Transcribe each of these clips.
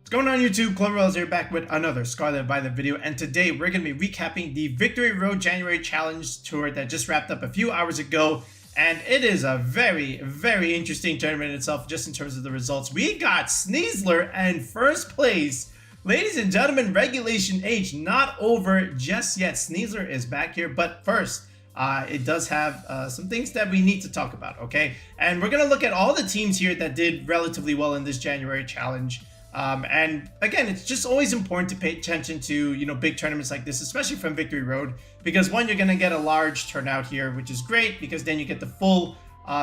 What's going on YouTube? Cloverwell's here back with another Scarlet Violet video, and today we're going to be recapping the Victory Road January Challenge Tour that just wrapped up a few hours ago, and it is a very interesting tournament in itself just in terms of the results. We got Sneasler in first place. Ladies and gentlemen, regulationH not over just yet. Sneasler is back here, but first, it does have some things that we need to talk about, okay? And we're going to look at all the teams here that did relatively well in this January challenge. And again, it's just always important to pay attention to, big tournaments like this, especially from Victory Road, because one, you're going to get a large turnout here, which is great because then you get the full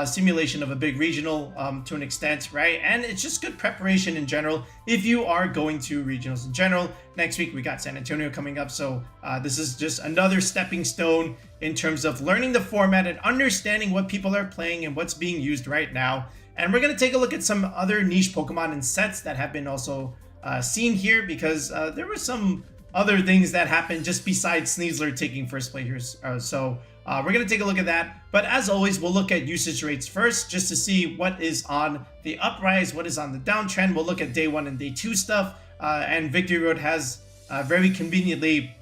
simulation of a big regional to an extent, right? And it's just good preparation in general if you are going to regionals in general. Next week, we got San Antonio coming up. So this is just another stepping stone in terms of learning the format and understanding what people are playing and what's being used right now. And we're going to take a look at some other niche Pokemon and sets that have been also seen here, because there were some other things that happened just besides Sneasler taking first place here. So we're going to take a look at that. But as always, we'll look at usage rates first just to see what is on the uprise, what is on the downtrend. We'll look at day 1 and day 2 stuff. And Victory Road has very conveniently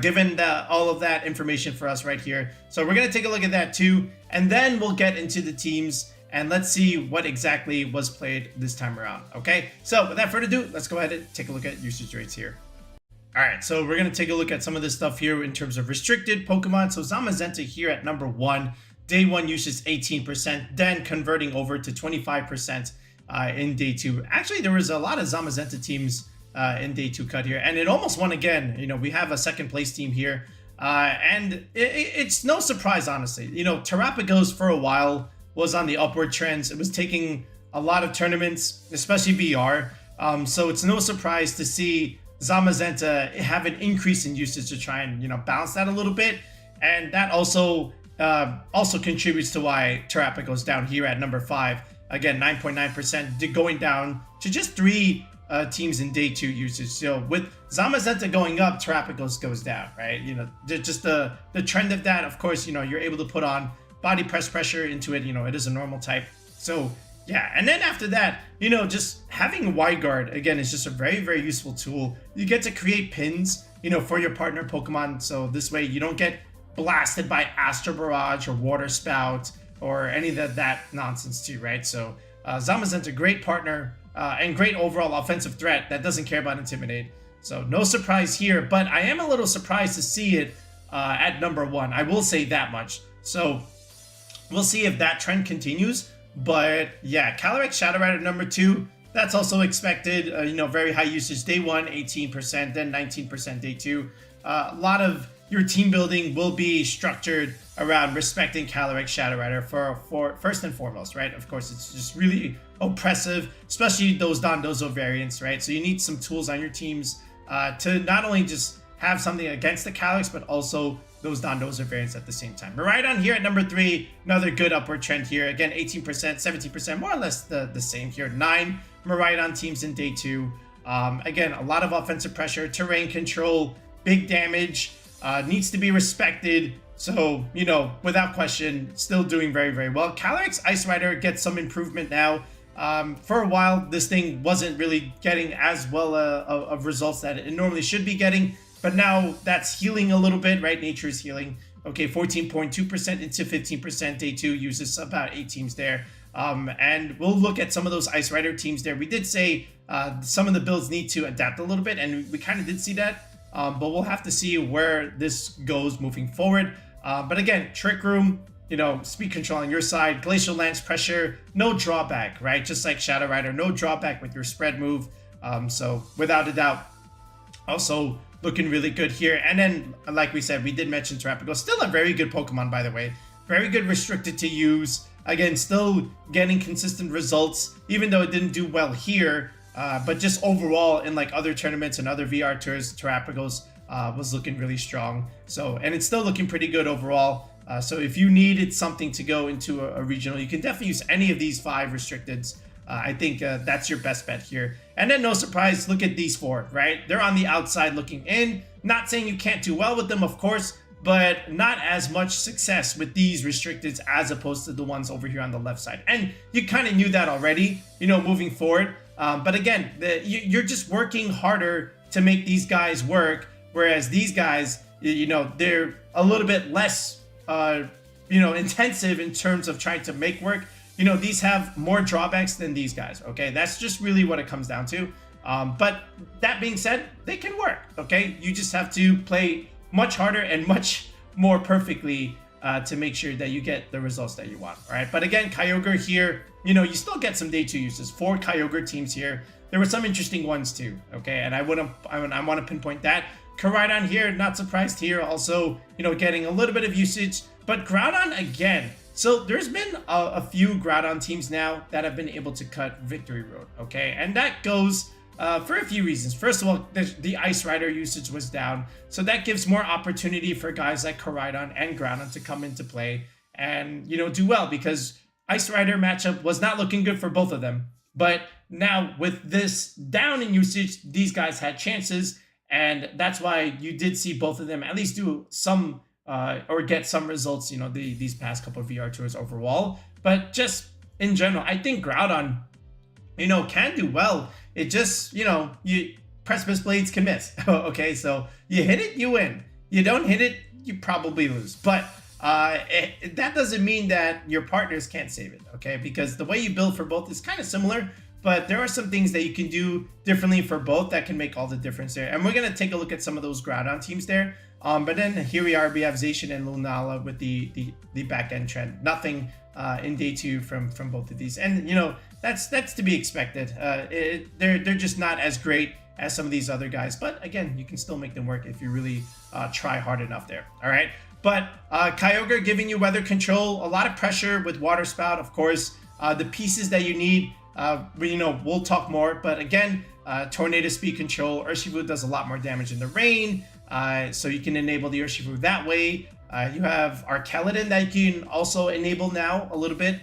given all of that information for us right here. So we're going to take a look at that too. And then we'll get into the teams and let's see what exactly was played this time around, okay? So without further ado, let's go ahead and take a look at usage rates here. All right, so we're going to take a look at some of this stuff here in terms of restricted Pokemon. So Zamazenta here at number 1, day 1 usage 18%, then converting over to 25% in day 2. Actually, there was a lot of Zamazenta teams in day 2 cut here, and it almost won again. We have a second place team here, and it's no surprise, honestly. Terapagos for a while was on the upward trends. It was taking a lot of tournaments, especially VR. So it's no surprise to see Zamazenta have an increase in usage to try and balance that a little bit, and that also contributes to why Terapagos down here at number 5. Again, 9.9%, going down to just 3 teams in day 2 usage. So with Zamazenta going up, Terapagos goes down, right? Just the trend of that. Of course, you're able to put on body pressure into it. It is a normal type. So yeah, and then after that, just having Wide Guard again is just a very useful tool. You get to create pins, for your partner Pokemon. So this way you don't get blasted by Astro Barrage or Water Spout or any of that nonsense too, right? So Zamazenta, great partner and great overall offensive threat that doesn't care about Intimidate. So no surprise here, but I am a little surprised to see it at number 1. I will say that much. So we'll see if that trend continues. But yeah, Calyrex Shadow Rider number 2, that's also expected. Very high usage day 1, 18%, then 19% day 2. A lot of your team building will be structured around respecting Calyrex Shadow Rider for first and foremost, right? Of course, it's just really oppressive, especially those Dondozo variants, right? So you need some tools on your teams to not only just have something against the Calyrex, but also those Dondozo variants at the same time. Miraidon here at number 3, another good upward trend here. Again, 18%, 17%, more or less the same here. 9 Miraidon teams in day 2. Again, a lot of offensive pressure, terrain control, big damage, needs to be respected. So, without question, still doing very well. Calyrex-Ice Rider gets some improvement now. For a while, this thing wasn't really getting as well of results that it normally should be getting. But now that's healing a little bit, right? Nature is healing. Okay, 14.2% into 15% day 2 uses about 8 teams there. And we'll look at some of those Ice Rider teams there. We did say some of the builds need to adapt a little bit, and we kind of did see that. But we'll have to see where this goes moving forward. But again, Trick Room, speed control on your side, Glacial Lance pressure, no drawback, right? Just like Shadow Rider, no drawback with your spread move. So without a doubt, also looking really good here. And then, like we said, we did mention Terapagos. Still a very good Pokemon, by the way. Very good restricted to use. Again, still getting consistent results, even though it didn't do well here. But just overall, in like other tournaments and other VR tours, Terapagos was looking really strong. So, and it's still looking pretty good overall. So if you needed something to go into a regional, you can definitely use any of these 5 restricteds. I think that's your best bet here. And then no surprise, look at these 4, right? They're on the outside looking in. Not saying you can't do well with them, of course, but not as much success with these restricteds as opposed to the ones over here on the left side. And you kind of knew that already, moving forward. But again, you're just working harder to make these guys work, whereas these guys, they're a little bit less, intensive in terms of trying to make work. These have more drawbacks than these guys, okay? That's just really what it comes down to. But that being said, they can work, okay? You just have to play much harder and much more perfectly to make sure that you get the results that you want, all right? But again, Kyogre here, you still get some day 2 uses. 4 Kyogre teams here. There were some interesting ones too, okay? And I want to pinpoint that. Koraidon here, not surprised here. Also, getting a little bit of usage. But Groudon again. So there's been a few Groudon teams now that have been able to cut Victory Road, okay? And that goes for a few reasons. First of all, the Ice Rider usage was down. So that gives more opportunity for guys like Koraidon and Groudon to come into play and, do well, because Ice Rider matchup was not looking good for both of them. But now with this down in usage, these guys had chances. And that's why you did see both of them at least do some or get some results, these past couple of VR tours overall. But just in general, I think Groudon, can do well. It just, you Precipice Blades can miss. Okay, so you hit it, you win. You don't hit it, you probably lose. But that doesn't mean that your partners can't save it, okay? Because the way you build for both is kind of similar, but there are some things that you can do differently for both that can make all the difference there. And we're going to take a look at some of those Groudon teams there. But then here we are, we have Zacian and Lunala with the back end trend. Nothing in day 2 from both of these. And, that's to be expected. They're just not as great as some of these other guys. But again, you can still make them work if you really try hard enough there. All right. But Kyogre giving you weather control, a lot of pressure with Water Spout, of course. The pieces that you need, we'll talk more. But again, Tornado Speed Control, Urshifu does a lot more damage in the rain. So you can enable the Urshifu that way. You have Arcaladon that you can also enable now a little bit.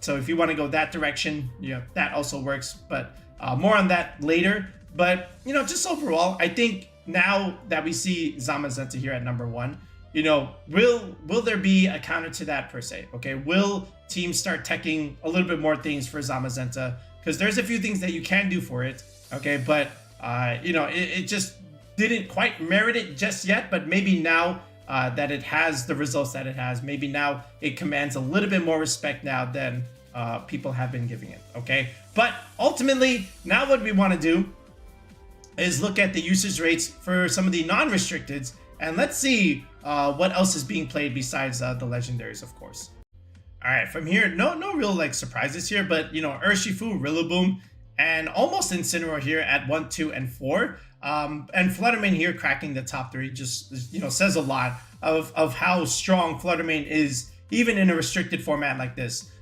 So if you want to go that direction, that also works. But more on that later. But, just overall, I think now that we see Zamazenta here at number 1, will there be a counter to that per se? Okay, will teams start teching a little bit more things for Zamazenta? Because there's a few things that you can do for it. Okay, but it just didn't quite merit it just yet. But maybe now that it has the results that it has, maybe now it commands a little bit more respect now than people have been giving it. Okay, but ultimately now what we want to do is look at the usage rates for some of the non-restricteds, and let's see what else is being played besides the legendaries, of course. All right, from here, no real surprises here, but Urshifu, Rillaboom, and almost Incineroar here at 1, 2, and 4. And Fluttermane here cracking the top 3 just says a lot of how strong Fluttermane is, even in a restricted format like this.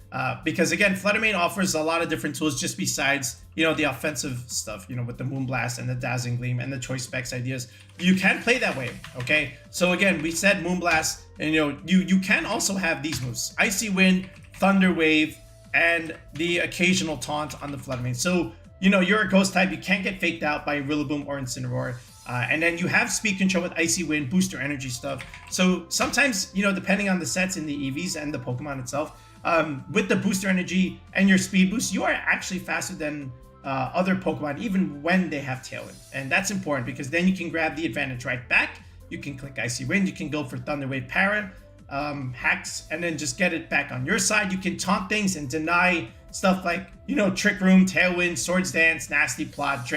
Because again, Fluttermane offers a lot of different tools just besides the offensive stuff, with the Moonblast and the Dazzling Gleam and the Choice Specs ideas. You can play that way, okay? So again, we said Moonblast, and you can also have these moves: Icy Wind, Thunder Wave, and the occasional taunt on the Fluttermane. So you're a ghost type, you can't get faked out by Rillaboom or Incineroar. And then you have speed control with Icy Wind, booster energy stuff. So sometimes, depending on the sets in the EVs and the Pokemon itself, with the booster energy and your speed boost, you are actually faster than other Pokemon, even when they have Tailwind. And that's important because then you can grab the advantage right back. You can click Icy Wind, you can go for Thunder Wave Para, hacks, and then just get it back on your side. You can taunt things and deny stuff like, Trick Room, Tailwind, Swords Dance, Nasty Plot,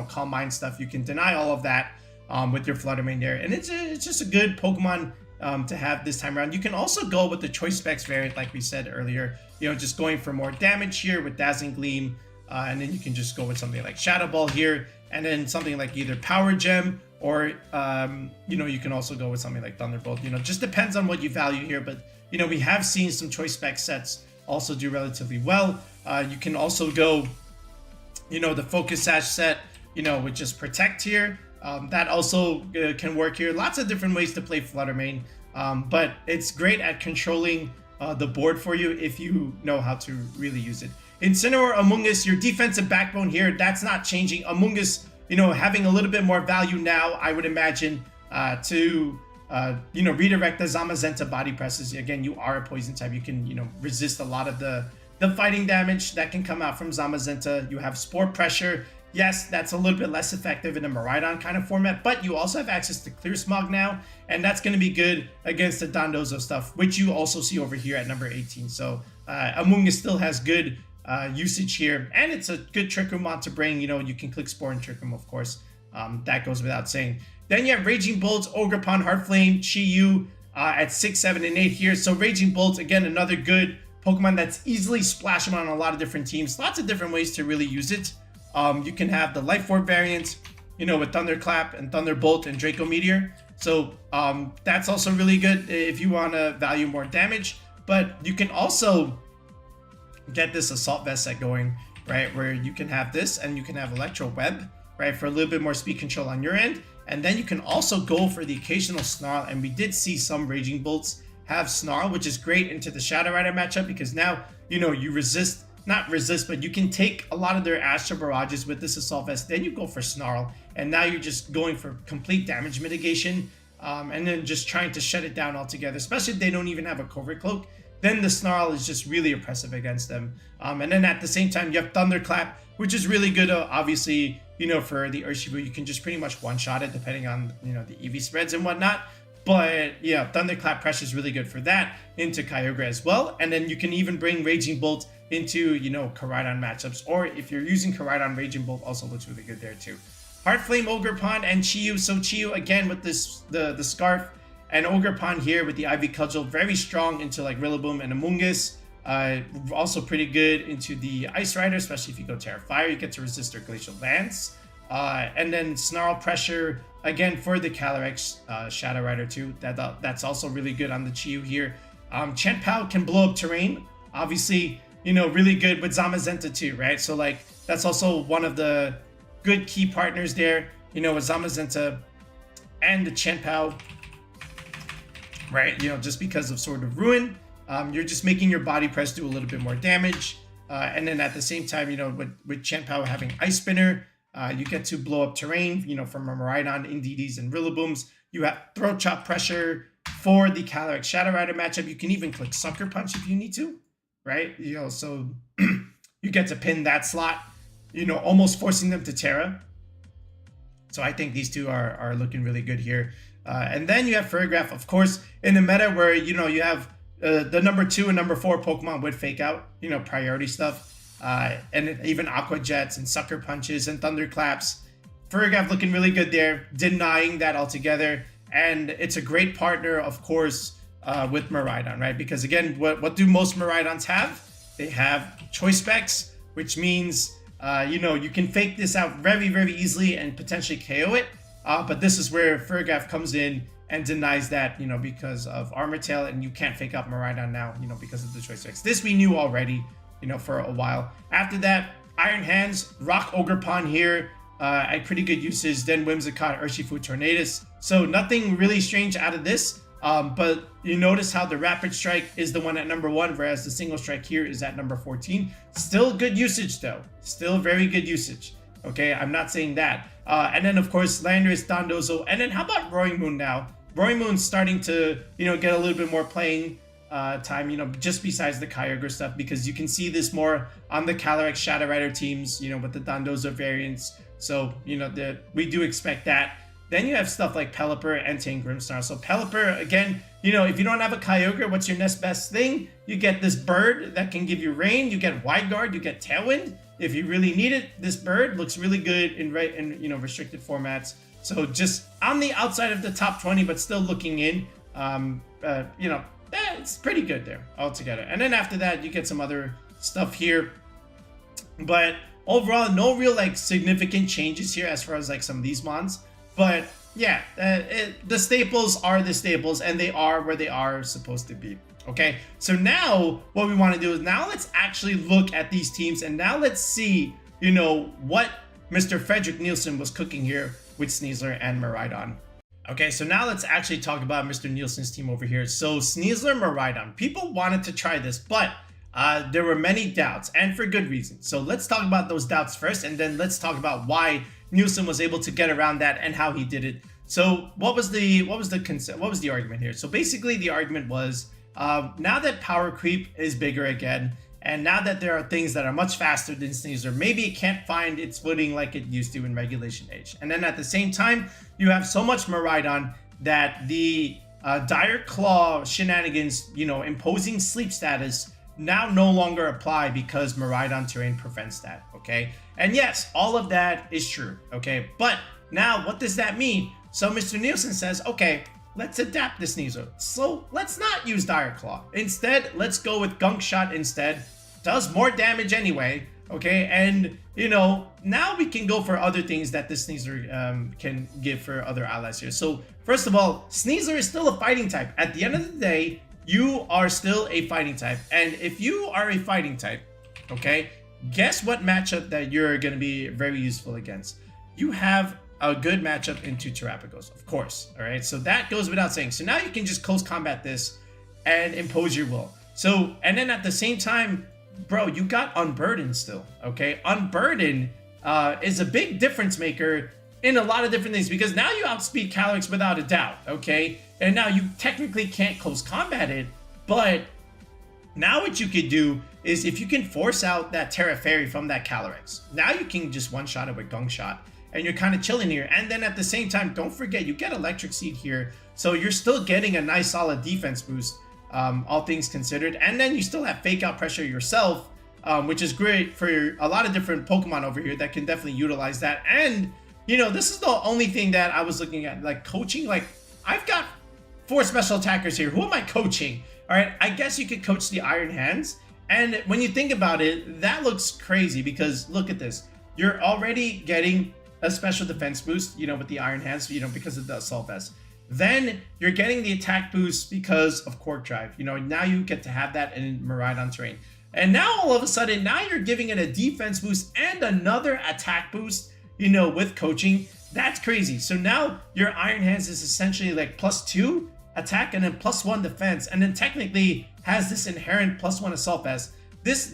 Calm Mind stuff. You can deny all of that with your Fluttermane there. And it's just a good Pokemon to have this time around. You can also go with the Choice Specs variant, like we said earlier, just going for more damage here with Dazzling Gleam. And then you can just go with something like Shadow Ball here, and then something like either Power Gem, or, you can also go with something like Thunderbolt. Just depends on what you value here. But, we have seen some Choice Spec sets also do relatively well. You can also go, the Focus Sash set, with just Protect here. That also can work here. Lots of different ways to play Fluttermane. But it's great at controlling the board for you if you know how to really use it. Incineroar, Amoonguss, your defensive backbone here, that's not changing. Amoonguss, having a little bit more value now, I would imagine, to redirect the Zamazenta body presses. Again, you are a poison type. You can, resist a lot of the the fighting damage that can come out from Zamazenta. You have Spore Pressure. Yes, that's a little bit less effective in a Miraidon kind of format, but you also have access to Clear Smog now, and that's going to be good against the Dondozo stuff, which you also see over here at number 18. So Amoonguss still has good usage here, and it's a good Trick Room on to bring. You know, you can click Spore and Trick Room, of course. That goes without saying. Then you have Raging Bolts, Ogerpon, Heartflame, Chi-Yu at 6, 7, and 8 here. So Raging Bolts, again, another good Pokemon that's easily splashable on a lot of different teams. Lots of different ways to really use it. You can have the Life Orb variant, you know, with Thunderclap and Thunderbolt and Draco Meteor. So that's also really good if you want to value more damage. But you can also get this Assault Vest set going, right? Where you can have this and you can have Electro Web, right? For a little bit more speed control on your end. And then you can also go for the occasional Snarl. And we did see some Raging Bolts have Snarl, which is great into the Shadow Rider matchup because now, you know, you not resist, but you can take a lot of their Astral Barrages with this Assault Vest. Then you go for Snarl, and now you're just going for complete damage mitigation, and then just trying to shut it down altogether, especially if they don't even have a Covert Cloak. Then the Snarl is just really oppressive against them. And then at the same time, you have Thunderclap, which is really good, obviously, you know, for the Urshifu. You can just pretty much one-shot it depending on, you know, the EV spreads and whatnot. But yeah, Thunderclap Pressure is really good for that into Kyogre as well. And then you can even bring Raging Bolt into, you know, Koraidon matchups. Or if you're using Koraidon, Raging Bolt also looks really good there too. Heartflame, Ogerpon, and Chi-Yu. So Chi-Yu again with this the Scarf, and Ogerpon here with the Ivy Cudgel, very strong into like Rillaboom and Amoonguss. Also pretty good into the Ice Rider, especially if you go Terra Fire, you get to resist their Glacial Lance. And then Snarl Pressure again for the Calyrex Shadow Rider too. That's also really good on the Chi-Yu here. Chien-Pao can blow up terrain, obviously, you know, really good with Zamazenta too, right? So like that's also one of the good key partners there, you know, with Zamazenta and the Chien-Pao, right? You know, just because of Sword of Ruin, you're just making your body press do a little bit more damage. And then at the same time, you know, with Chien-Pao having Ice Spinner, you get to blow up terrain, you know, from a Miraidon, Indeedee, and Rillabooms. You have Throat Chop Pressure for the Calyrex Shadow Rider matchup. You can even click Sucker Punch if you need to, right? You know, so you get to pin that slot, you know, almost forcing them to Terra. So I think these two are looking really good here. And then you have Ferrograph, of course, in the meta where, you know, you have the number 2 and number 4 Pokemon with Fake Out, you know, priority stuff. And even Aqua Jets and Sucker Punches and Thunderclaps. Ferrograph looking really good there, denying that altogether. And it's a great partner, of course, with Miraidon, right? Because again, what do most Miraidons have? They have Choice Specs, which means, you know, you can fake this out very, very easily and potentially KO it. But this is where Ferrograph comes in and denies that, you know, because of Armor Tail, and you can't fake out Miraidon now, you know, because of the Choice Specs. This we knew already, you know, for a while. After that, Iron Hands, Rock Ogerpon here, at pretty good usage. Then Whimsicott, Urshifu, Tornadus. So nothing really strange out of this. But you notice how the Rapid Strike is the one at number 1, whereas the Single Strike here is at number 14. Still good usage though. Still very good usage. Okay, I'm not saying that. And then of course, Landorus, Dondozo, and then how about Roaring Moon now? Roaring Moon's starting to, you know, get a little bit more playing time, you know, just besides the Kyogre stuff, because you can see this more on the Calyrex Shadow Rider teams, you know, with the Dondozo variants. So, you know, we do expect that. Then you have stuff like Pelipper and Tang Grimmsnarl. So Pelipper, again, you know, if you don't have a Kyogre, what's your next best thing? You get this bird that can give you rain. You get Wide Guard. You get Tailwind. If you really need it, this bird looks really good in you know, restricted formats. So just on the outside of the top 20, but still looking in, you know, it's pretty good there altogether. And then after that, you get some other stuff here. But overall, no real like significant changes here as far as like some of these mons. But yeah, the staples are the staples, and they are where they are supposed to be. Okay, so now what we want to do is now let's actually look at these teams, and now let's see, you know, what Mr. Frederik Nielsen was cooking here with Sneasler and Miraidon. Okay, so now let's actually talk about Mr. Nielsen's team over here. So Sneasler Miraidon, people wanted to try this, but there were many doubts, and for good reason. So let's talk about those doubts first, and then let's talk about why Nielsen was able to get around that and how he did it. So what was the argument here? So basically the argument was, now that power creep is bigger again, And now that there are things that are much faster than Sneasler, maybe it can't find its footing like it used to in regulationG. And then at the same time, you have so much Miraidon that the Dire Claw shenanigans, imposing sleep status, now no longer apply because Miraidon terrain prevents that, okay? And yes, all of that is true, okay? But now, what does that mean? So Mr. Nielsen says, okay, let's adapt this Sneasler. So let's not use Dire Claw. Instead, let's go with Gunk Shot instead. Does more damage anyway, okay? And, now we can go for other things that this Sneasler can give for other allies here. So first of all, Sneasler is still a fighting type. At the end of the day, you are still a fighting type. And if you are a fighting type, okay, guess what matchup that you're going to be very useful against? You have a good matchup into Terapagos, of course, all right? So that goes without saying. So now you can just close combat this and impose your will. So, and then at the same time, bro, you got Unburden still, okay? Unburden is a big difference maker in a lot of different things because now you outspeed Calyrex without a doubt, okay? And now you technically can't close combat it, but now what you could do is if you can force out that Terra Fairy from that Calyrex, now you can just one-shot it with Gunk Shot, and you're kind of chilling here. And then at the same time, don't forget, you get Electric Seed here, so you're still getting a nice solid defense boost, all things considered. And then you still have Fake Out Pressure yourself, which is great for a lot of different Pokemon over here that can definitely utilize that. And, this is the only thing that I was looking at, like coaching. Like, I've got 4 special attackers here. Who am I coaching? All right, I guess you could coach the Iron Hands. And when you think about it, that looks crazy because look at this. You're already getting a special defense boost, with the Iron Hands, because of the Assault Vest. Then you're getting the attack boost because of Quark Drive. Now you get to have that in Miraidon terrain. And now all of a sudden, now you're giving it a defense boost and another attack boost, with coaching. That's crazy. So now your Iron Hands is essentially like +2 attack and then +1 defense, and then technically has this inherent +1 Assault Vest. This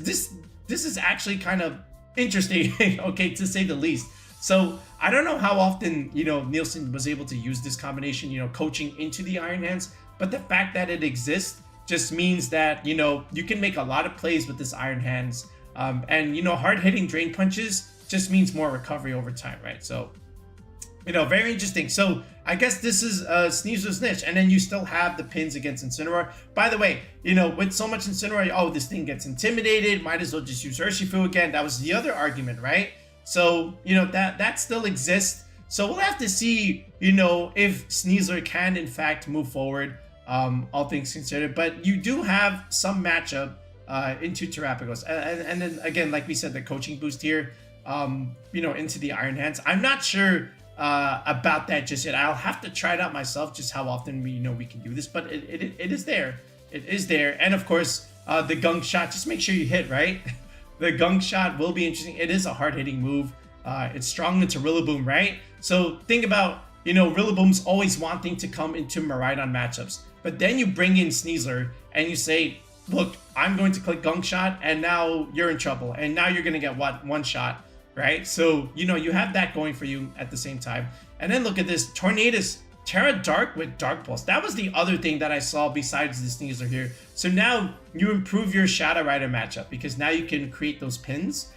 is actually kind of interesting, okay, to say the least. So I don't know how often, Nielsen was able to use this combination, coaching into the Iron Hands, but the fact that it exists just means that, you can make a lot of plays with this Iron Hands. And, hard-hitting Drain Punches just means more recovery over time, right? So, very interesting. So I guess this is Sneasler's niche. And then you still have the pins against Incineroar. By the way, with so much Incineroar, this thing gets intimidated. Might as well just use Urshifu again. That was the other argument, right? So, that still exists. So we'll have to see, if Sneasler can, in fact, move forward, all things considered. But you do have some matchup into Terapagos. And then, again, like we said, the coaching boost here, into the Iron Hands. I'm not sure about that just yet. I'll have to try it out myself, just how often we can do this. But it is there. It is there. And, of course, the Gunk Shot, just make sure you hit, right? The Gunk Shot will be interesting. It is a hard-hitting move. It's strong into Rillaboom, right? So think about, Rillaboom's always wanting to come into Miraidon matchups. But then you bring in Sneasler and you say, look, I'm going to click Gunk Shot, and now you're in trouble. And now you're going to get one shot, right? So, you have that going for you at the same time. And then look at this, Tornadus, Terra Dark with Dark Pulse. That was the other thing that I saw besides the Sneasler here. So now you improve your Shadow Rider matchup because now you can create those pins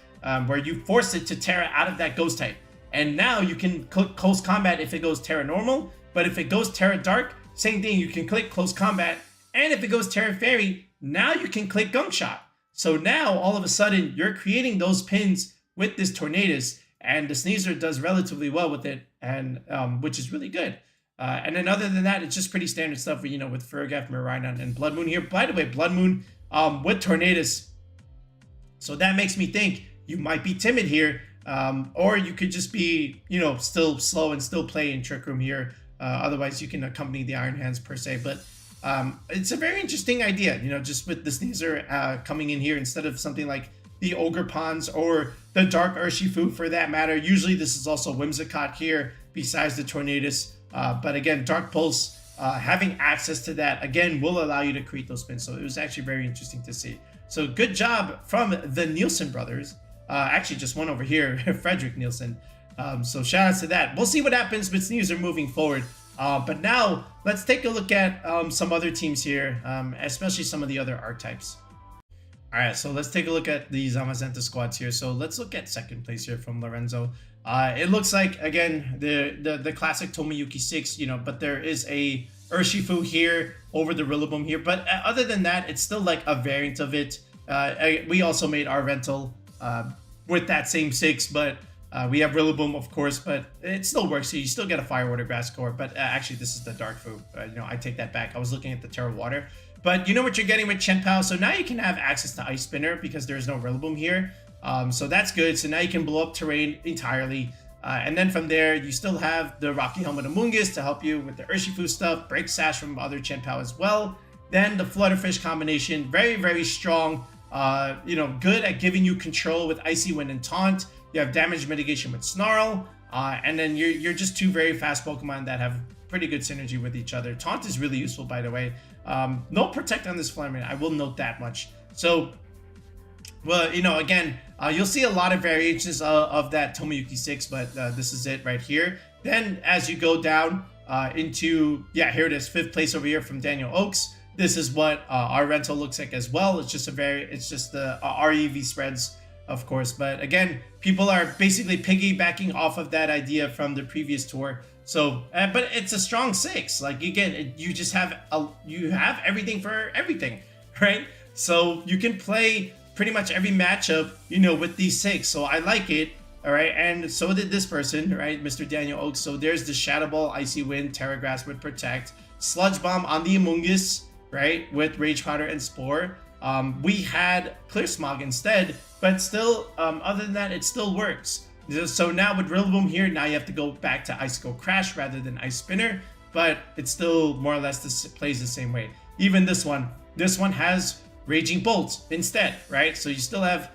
where you force it to Terra out of that Ghost type. And now you can click Close Combat if it goes Terra Normal. But if it goes Terra Dark, same thing, you can click Close Combat. And if it goes Terra Fairy, now you can click Gunk Shot. So now all of a sudden you're creating those pins with this Tornadus, and the Sneasler does relatively well with it, and which is really good. And then other than that, it's just pretty standard stuff, with Fergaf, Miraidon, and Blood Moon here. By the way, Blood Moon with Tornadus. So that makes me think you might be timid here, or you could just be, still slow and still play in Trick Room here. Otherwise, you can accompany the Iron Hands per se. But it's a very interesting idea, just with the Sneasler coming in here instead of something like the Ogre Ponds or the Dark Urshifu for that matter. Usually this is also Whimsicott here besides the Tornadus. But again, Dark Pulse, having access to that, again, will allow you to create those spins. So it was actually very interesting to see. So good job from the Nielsen brothers. Actually, just one over here, Frederik Nielsen. So shout out to that. We'll see what happens with Sneasler moving forward. But now let's take a look at some other teams here, especially some of the other archetypes. All right, so let's take a look at the Zamazenta squads here. So let's look at second place here from Lorenzo. It looks like, again, the classic Tomoyuki 6, you know, but there is a Urshifu here over the Rillaboom here. But other than that, it's still like a variant of it. We also made our rental with that same 6, but we have Rillaboom, of course, but it still works. So you still get a Fire Water Grass core, but actually this is the Dark Fu. You know, I take that back. I was looking at the Terra Water. But you know what you're getting with Chien-Pao. So now you can have access to Ice Spinner because there's no Rillaboom here. So that's good. So now you can blow up terrain entirely. And then from there, you still have the Rocky Helmet Amoonguss to help you with the Urshifu stuff. Break Sash from other Chien-Pao as well. Then the Flutterfish combination, very, very strong. You know, good at giving you control with Icy Wind and Taunt. You have damage mitigation with Snarl. And then you're just two very fast Pokemon that have pretty good synergy with each other. Taunt is really useful, by the way. No Protect on this Flutterman, I will note that much. So, well, you know, again, you'll see a lot of variations of that Tomoyuki 6, but this is it right here. Then as you go down into, yeah, here it is, 5th place over here from Daniel Oaks. This is what our rental looks like as well. It's just the REV spreads, of course. But again, people are basically piggybacking off of that idea from the previous tour. So, but it's a strong 6. Like, again, you just have you have everything for everything, right? So you can play pretty much every matchup, you know, with these 6. So I like it, all right? And so did this person, right? Mr. Daniel Oaks. So there's the Shadow Ball, Icy Wind, Terra Grass with Protect, Sludge Bomb on the Amoonguss, right? With Rage Powder and Spore. We had Clear Smog instead, but still, other than that, it still works. So now with Rillaboom here, now you have to go back to Icicle Crash rather than Ice Spinner, but it still more or less plays the same way. Even this one has Raging Bolt instead, right? So you still have,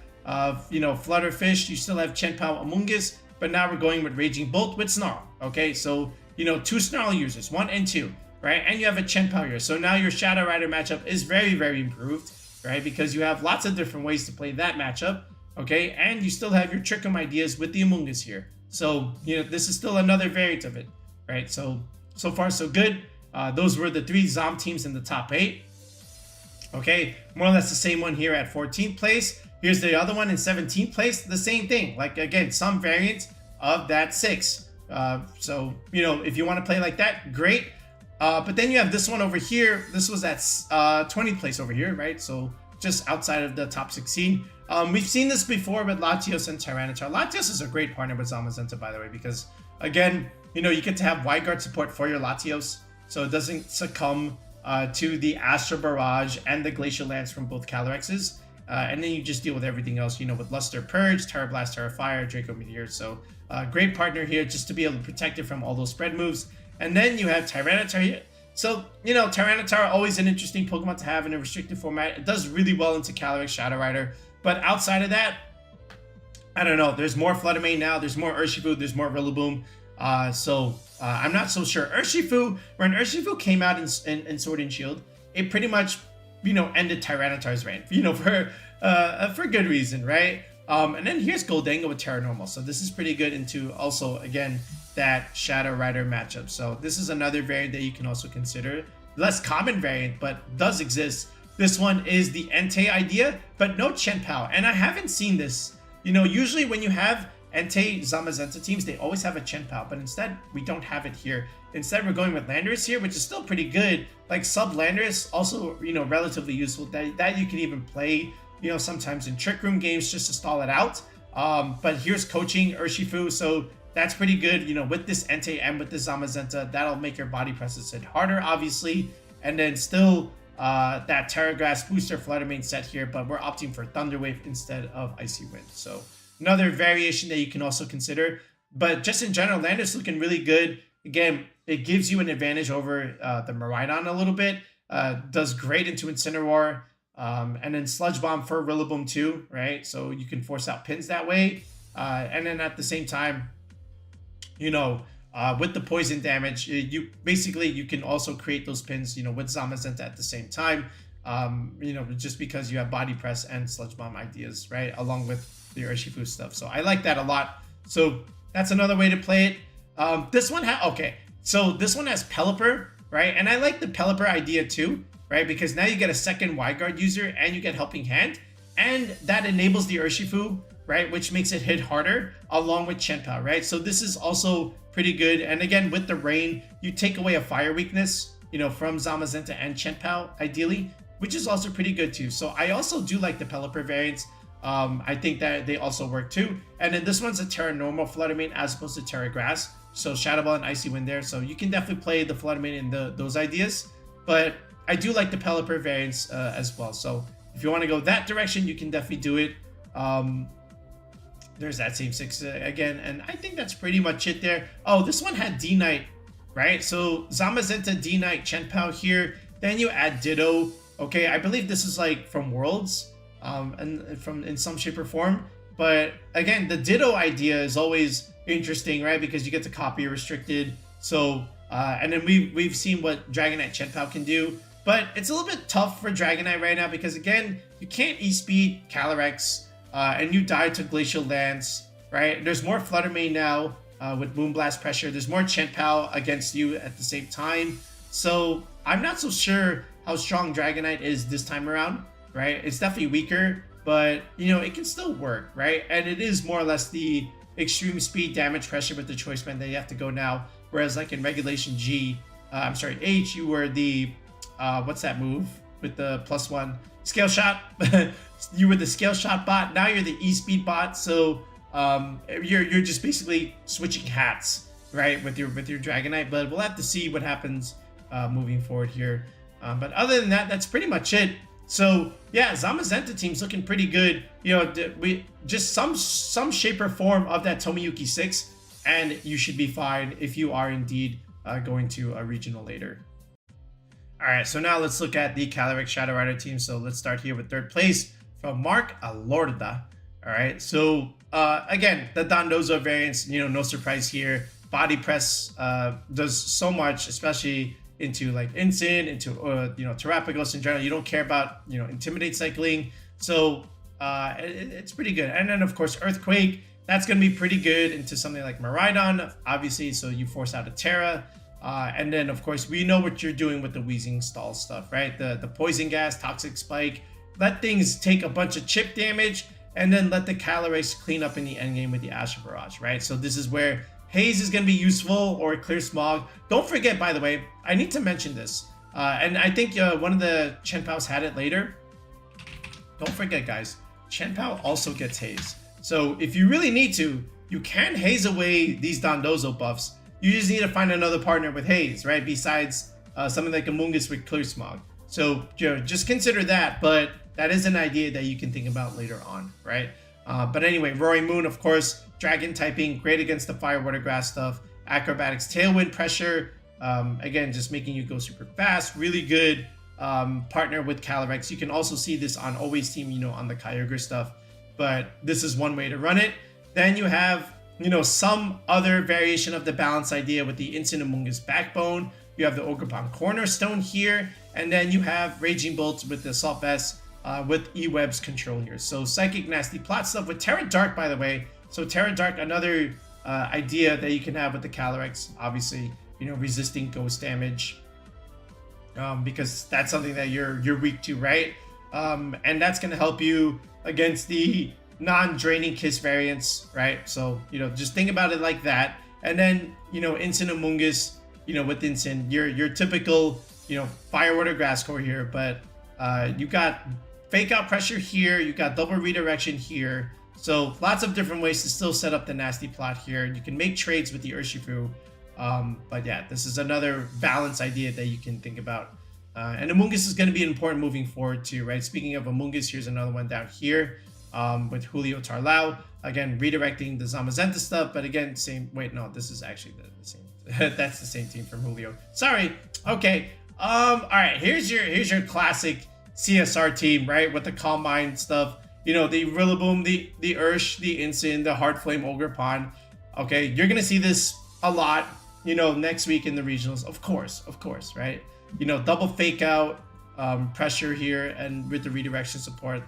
you know, Flutterfish, you still have Chien-Pao Amoonguss, but now we're going with Raging Bolt with Snarl, okay? So, you know, 2 Snarl users, 1 and 2, right? And you have a Chien-Pao here. So now your Shadow Rider matchup is very, very improved, right? Because you have lots of different ways to play that matchup. Okay, and you still have your Trick 'em ideas with the Amoonguss here. So, you know, this is still another variant of it, right? So far, so good. Those were the 3 Zom teams in the top 8. Okay, more or less the same one here at 14th place. Here's the other one in 17th place. The same thing. Like, again, some variant of that 6. So, you know, if you want to play like that, great. But then you have this one over here. This was at 20th place over here, right? So just outside of the top 16. We've seen this before with Latios and Tyranitar. Latios is a great partner with Zamazenta, by the way, because, again, you know, you get to have Wide Guard support for your Latios, so it doesn't succumb to the Astro Barrage and the Glacial Lance from both Calyrexes. And then you just deal with everything else, you know, with Luster Purge, Terra Blast, Terra Fire, Draco Meteor. So great partner here just to be able to protect it from all those spread moves. And then you have Tyranitar here. So, you know, Tyranitar, always an interesting Pokemon to have in a restricted format. It does really well into Calyrex Shadow Rider. But outside of that, I don't know. There's more Fluttermane now. There's more Urshifu. There's more Rillaboom. So I'm not so sure. Urshifu, when Urshifu came out in Sword and Shield, it pretty much, you know, ended Tyranitar's reign, you know, for good reason, right? And then here's Goldengo with Terra Normal. So this is pretty good into also, again, that Shadow Rider matchup. So this is another variant that you can also consider. Less common variant, but does exist. This one is the Entei idea, but no Chien-Pao. And I haven't seen this. You know, usually when you have Entei Zamazenta teams, they always have a Chien-Pao, but instead we don't have it here. Instead, we're going with Landorus here, which is still pretty good. Like sub Landorus, also, you know, relatively useful. That you can even play, you know, sometimes in Trick Room games just to stall it out. But here's coaching Urshifu, so that's pretty good. You know, with this Entei and with this Zamazenta, that'll make your body presses hit harder, obviously. And then still that Terra Grass booster Fluttermane set here, but we're opting for Thunder Wave instead of Icy Wind. So another variation that you can also consider. But just in general, Landorus looking really good. Again, it gives you an advantage over the Miraidon a little bit. Does great into Incineroar. And then Sludge Bomb for Rillaboom too, right? So you can force out pins that way. And then at the same time, you know, with the poison damage, you can also create those pins, you know, with Zamazenta at the same time. You know, just because you have Body Press and Sludge Bomb ideas, right? Along with the Urshifu stuff. So I like that a lot. So that's another way to play it. This one so this one has Pelipper, right? And I like the Pelipper idea too, right? Because now you get a second Wide Guard user and you get Helping Hand. and that enables the Urshifu, right, which makes it hit harder along with Chien-Pao, right? So this is also pretty good. And again, with the rain, you take away a fire weakness, you know, from Zamazenta and Chien-Pao ideally, which is also pretty good too. So I also do like the Pelipper variants. I think that they also work too. And then this one's a Terra Normal Flutter Mane as opposed to Terra Grass. So Shadow Ball and Icy Wind there. So you can definitely play the Flutter Mane in those ideas. But I do like the Pelipper variants as well. So if you want to go that direction, you can definitely do it. There's that same 6 again. And I think that's pretty much it there. Oh, this one had D-Knight, right? So Zamazenta, D-Knight, Chien-Pao here. Then you add Ditto. Okay, I believe this is like from Worlds. And from in some shape or form, but again, the Ditto idea is always interesting, right? Because you get to copy restricted. So and then we've seen what Dragonite Chien-Pao can do, but it's a little bit tough for Dragonite right now because again, you can't E-Speed Calyrex, and you die to Glacial Lance, right? There's more Flutter Mane now with Moonblast pressure. There's more Chien-Pao against you at the same time. So I'm not so sure how strong Dragonite is this time around. Right, it's definitely weaker, but you know it can still work, right? And it is more or less the extreme speed damage pressure with the choice band that you have to go now. Whereas like in regulation G, I'm sorry, H, you were the what's that move with the +1 scale shot? You were the scale shot bot. Now you're the E-Speed bot. So you're just basically switching hats, right, with your Dragonite. But we'll have to see what happens moving forward here. But other than that, that's pretty much it. So yeah, Zamazenta team's looking pretty good. You know, we just some shape or form of that Tomiyuki 6, and you should be fine if you are indeed going to a regional later. All right, so now let's look at the Calyrex Shadow Rider team. So let's start here with 3rd place from Mark Alorda. All right, so again, the Dondozo variants, you know, no surprise here. Body press does so much, especially into like Incin, into you know, Terapagos in general. You don't care about, you know, Intimidate cycling, so it's pretty good. And then of course Earthquake, that's going to be pretty good into something like Miraidon, obviously, so you force out a Terra. And then of course we know what you're doing with the Wheezing Stall stuff, right? The Poison Gas, Toxic Spike, let things take a bunch of chip damage, and then let the Calyrex clean up in the endgame with the Astral Barrage, right? So this is where Haze is going to be useful, or Clear Smog. Don't forget, by the way, I need to mention this. And I think one of the Chien-Paos had it later. Don't forget, guys, Chien-Pao also gets Haze. So if you really need to, you can Haze away these Dondozo buffs. You just need to find another partner with Haze, right? Besides something like Amoonguss with Clear Smog. So you know, just consider that, but that is an idea that you can think about later on, right? But anyway, Roaring Moon, of course, Dragon typing, great against the Fire, Water, Grass stuff. Acrobatics, Tailwind pressure, again, just making you go super fast. Really good partner with Calyrex. You can also see this on Always Team, you know, on the Kyogre stuff. But this is one way to run it. Then you have, you know, some other variation of the balance idea with the Instant Amoonguss Backbone. You have the Ogerpon Cornerstone here. And then you have Raging Bolts with the Assault Vest with E-Web's control here. So Psychic Nasty Plot stuff with Terra Dark, by the way. So Terra Dark, another idea that you can have with the Calyrex, obviously, you know, resisting ghost damage, because that's something that you're weak to, right? And that's going to help you against the non-draining Kiss variants, right? So, you know, just think about it like that. And then, you know, Instant Amoonguss, you know, with Instant, your typical, you know, Fire, Water, Grass core here, but you got Fake Out pressure here, you got double redirection here. So lots of different ways to still set up the nasty plot here. You can make trades with the Urshifu. But yeah, this is another balance idea that you can think about. And Amoonguss is going to be important moving forward too, right? Speaking of Amoonguss, here's another one down here with Julio Tarlau. Again, redirecting the Zamazenta stuff, but again, same. Wait, no, this is actually the same. That's the same team from Julio. Sorry. Okay. All right. Here's your classic CSR team, right? With the Calm Mind stuff. You know, the Rillaboom, the Ursh, the Incin, the Heart Flame Ogerpon. Okay, you're gonna see this a lot, you know, next week in the regionals. Of course, right? You know, double Fake Out, pressure here, and with the redirection support.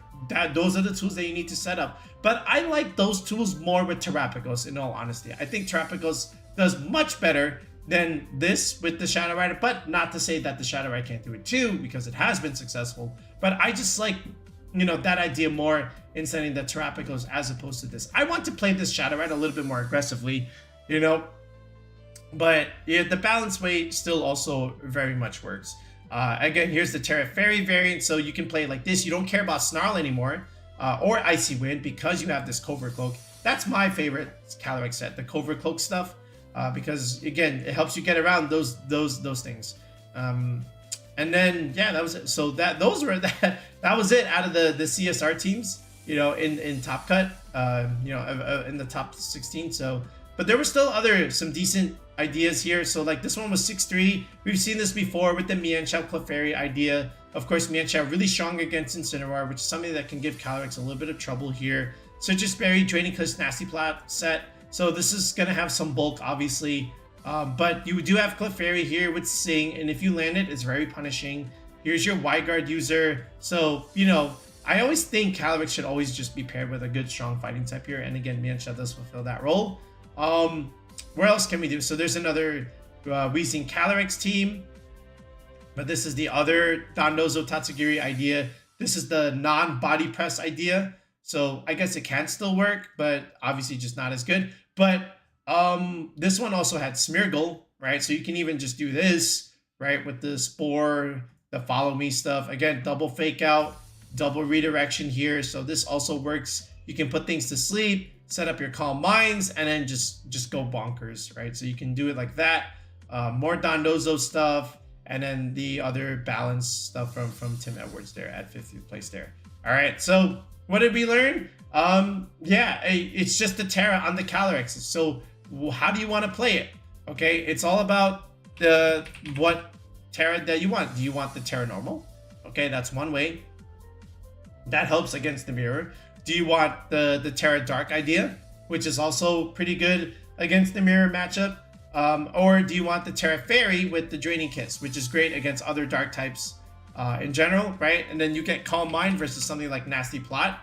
Those are the tools that you need to set up. But I like those tools more with Terapagos, in all honesty. I think Terapagos does much better than this with the Shadow Rider, but not to say that the Shadow Rider can't do it too, because it has been successful. But I just like you know, that idea more in sending the Terapagos as opposed to this. I want to play this Shadow Rider a little bit more aggressively, you know, but yeah, the balanced way still also very much works. Again, here's the Tera Fairy variant, so you can play it like this. You don't care about Snarl anymore, or Icy Wind, because you have this Covert Cloak. That's my favorite Calyrex set, the Covert Cloak stuff, because again, it helps you get around those things. And then yeah, that was it. So that was it out of the CSR teams, you know, in Top Cut, you know, in the top 16. So, but there were still some decent ideas here. So like this one was 6-3. We've seen this before with the Mienshao Clefairy idea. Of course, Mienshao really strong against Incineroar, which is something that can give Calyrex a little bit of trouble here. Citrus Berry, Draining Cliffs, Nasty Plot set. So this is gonna have some bulk, obviously. But you do have Clefairy here with Sing, and if you land it, it's very punishing. Here's your Y-Guard user. So, you know, I always think Calyrex should always just be paired with a good, strong fighting type here. And again, Mienshao does fulfill that role. Where else can we do? So there's another Weezing Calyrex team. But this is the other Dondozo Tatsugiri idea. This is the non-body press idea. So I guess it can still work, but obviously just not as good. But this one also had Smeargle, right? So you can even just do this, right? With the Spore, the Follow Me stuff. Again, double Fake Out, double Redirection here. So this also works. You can put things to sleep, set up your Calm Minds, and then just go bonkers, right? So you can do it like that. More Dondozo stuff, and then the other balance stuff from Tim Edwards there at 50th place there. All right, so what did we learn? Yeah, it's just the Tera on the Calyrex. So how do you want to play it? Okay, it's all about what Tera that you want. Do you want the Tera normal? Okay, that's one way. That helps against the mirror. Do you want the Tera Dark idea, which is also pretty good against the mirror matchup? Or do you want the Tera Fairy with the Draining Kiss, which is great against other dark types in general, right? And then you get Calm Mind versus something like Nasty Plot.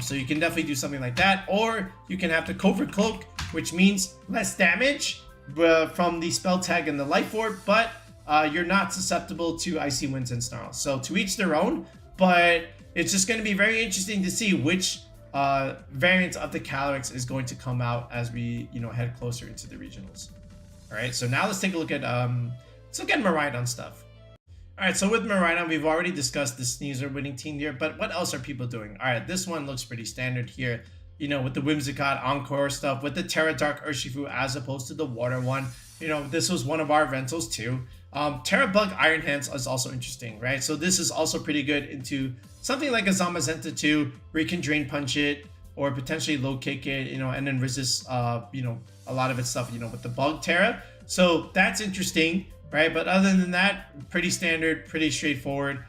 So you can definitely do something like that. Or you can have the Covert Cloak, which means less damage from the spell tag and the Life Orb, but you're not susceptible to Icy Winds and Snarls. So to each their own, but it's just going to be very interesting to see which variant of the Calyrex is going to come out as we, you know, head closer into the regionals. All right, so now let's take a look at Miraidon stuff. All right, so with Miraidon, we've already discussed the Sneasler winning team here, but what else are people doing? All right, this one looks pretty standard here, you know, with the Whimsicott Encore stuff, with the Tera Dark Urshifu as opposed to the Water one. You know, this was one of our rentals too. Tera Bug Iron Hands is also interesting, right? So this is also pretty good into something like a Zamazenta 2, where you can Drain Punch it or potentially Low Kick it, you know, and then resist, you know, a lot of its stuff, you know, with the Bug Tera. So that's interesting, right? But other than that, pretty standard, pretty straightforward.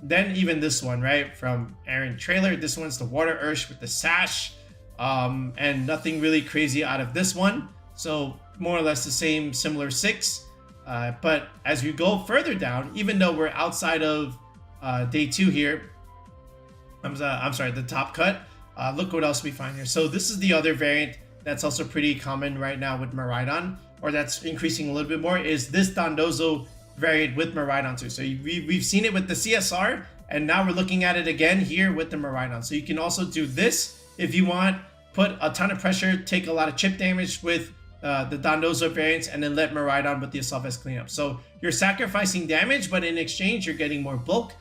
Then even this one, right, from Aaron Trailer, this one's the Water Ursh with the Sash, and nothing really crazy out of this one. So more or less the same, similar 6. But as we go further down, even though we're outside of day 2 here, I'm sorry, the Top Cut, look what else we find here. So this is the other variant that's also pretty common right now with Miraidon, or that's increasing a little bit more, is this Dondozo variant with Miraidon too. So we've seen it with the CSR, and now we're looking at it again here with the Miraidon. So you can also do this if you want, put a ton of pressure, take a lot of chip damage with the Dondozo variants, and then let Miraidon with the Assault Vest clean up. So you're sacrificing damage, but in exchange, you're getting more bulk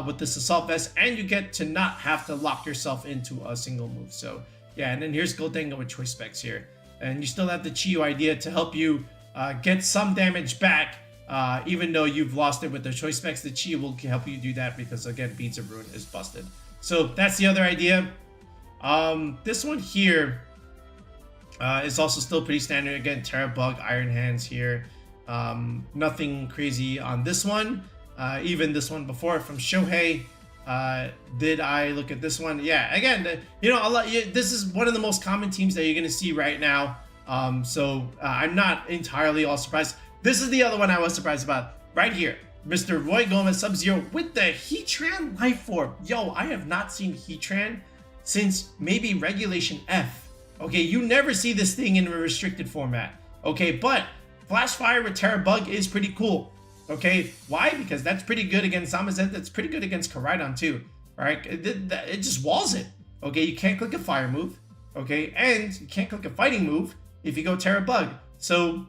with this Assault Vest, and you get to not have to lock yourself into a single move. So yeah, and then here's Goldenga with Choice Specs here. And you still have the Chiyu idea to help you get some damage back, even though you've lost it with the Choice Specs. The Chiyu will help you do that because, again, Beads of Ruin is busted. So that's the other idea. This one here is also still pretty standard. Again, Tera Bug, Iron Hands here. Nothing crazy on this one. Even this one before from Shohei. Did I look at this one? Yeah, again, you know, this is one of the most common teams that you're going to see right now. So I'm not entirely all surprised. This is the other one I was surprised about right here. Mr. Roy Gomez Sub-Zero with the Heatran Life Orb. Yo, I have not seen Heatran since maybe Regulation F. Okay, you never see this thing in a restricted format. Okay, but Flash Fire with Tera Bug is pretty cool. Okay, why? Because that's pretty good against Zamazenta. It's pretty good against Koraidon too. right? It just walls it. Okay, you can't click a fire move. Okay, and you can't click a fighting move if you go Terra Bug. So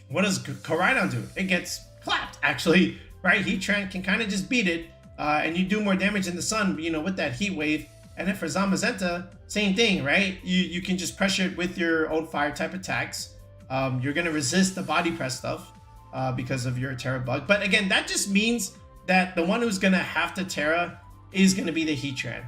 what does Koraidon do? It gets clapped, actually, right? Heatran can kind of just beat it, and you do more damage in the sun, you know, with that heat wave. And then for Zamazenta, same thing, right? You can just pressure it with your own fire type attacks. You're gonna resist the body press stuff because of your Terra Bug. But again, that just means that the one who's gonna have to Terra is gonna be the Heatran.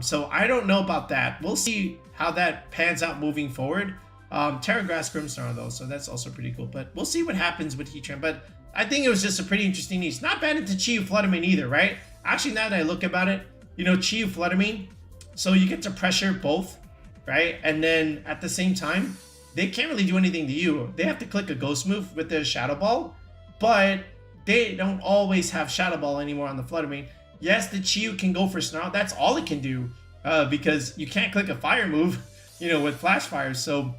So I don't know about that. We'll see how that pans out moving forward. Terapagos Grimmsnarl though, so that's also pretty cool. But we'll see what happens with Heatran. But I think it was just a pretty interesting niche. Not bad into Chi Fluttermane either, right? Actually, now that I look about it, you know, Chi Fluttermane, so you get to pressure both, right? And then at the same time, they can't really do anything to you. They have to click a ghost move with their Shadow Ball, but they don't always have Shadow Ball anymore on the Fluttermane. Yes, the Chi can go for Snarl. That's all it can do because you can't click a fire move, you know, with Flash Fire. So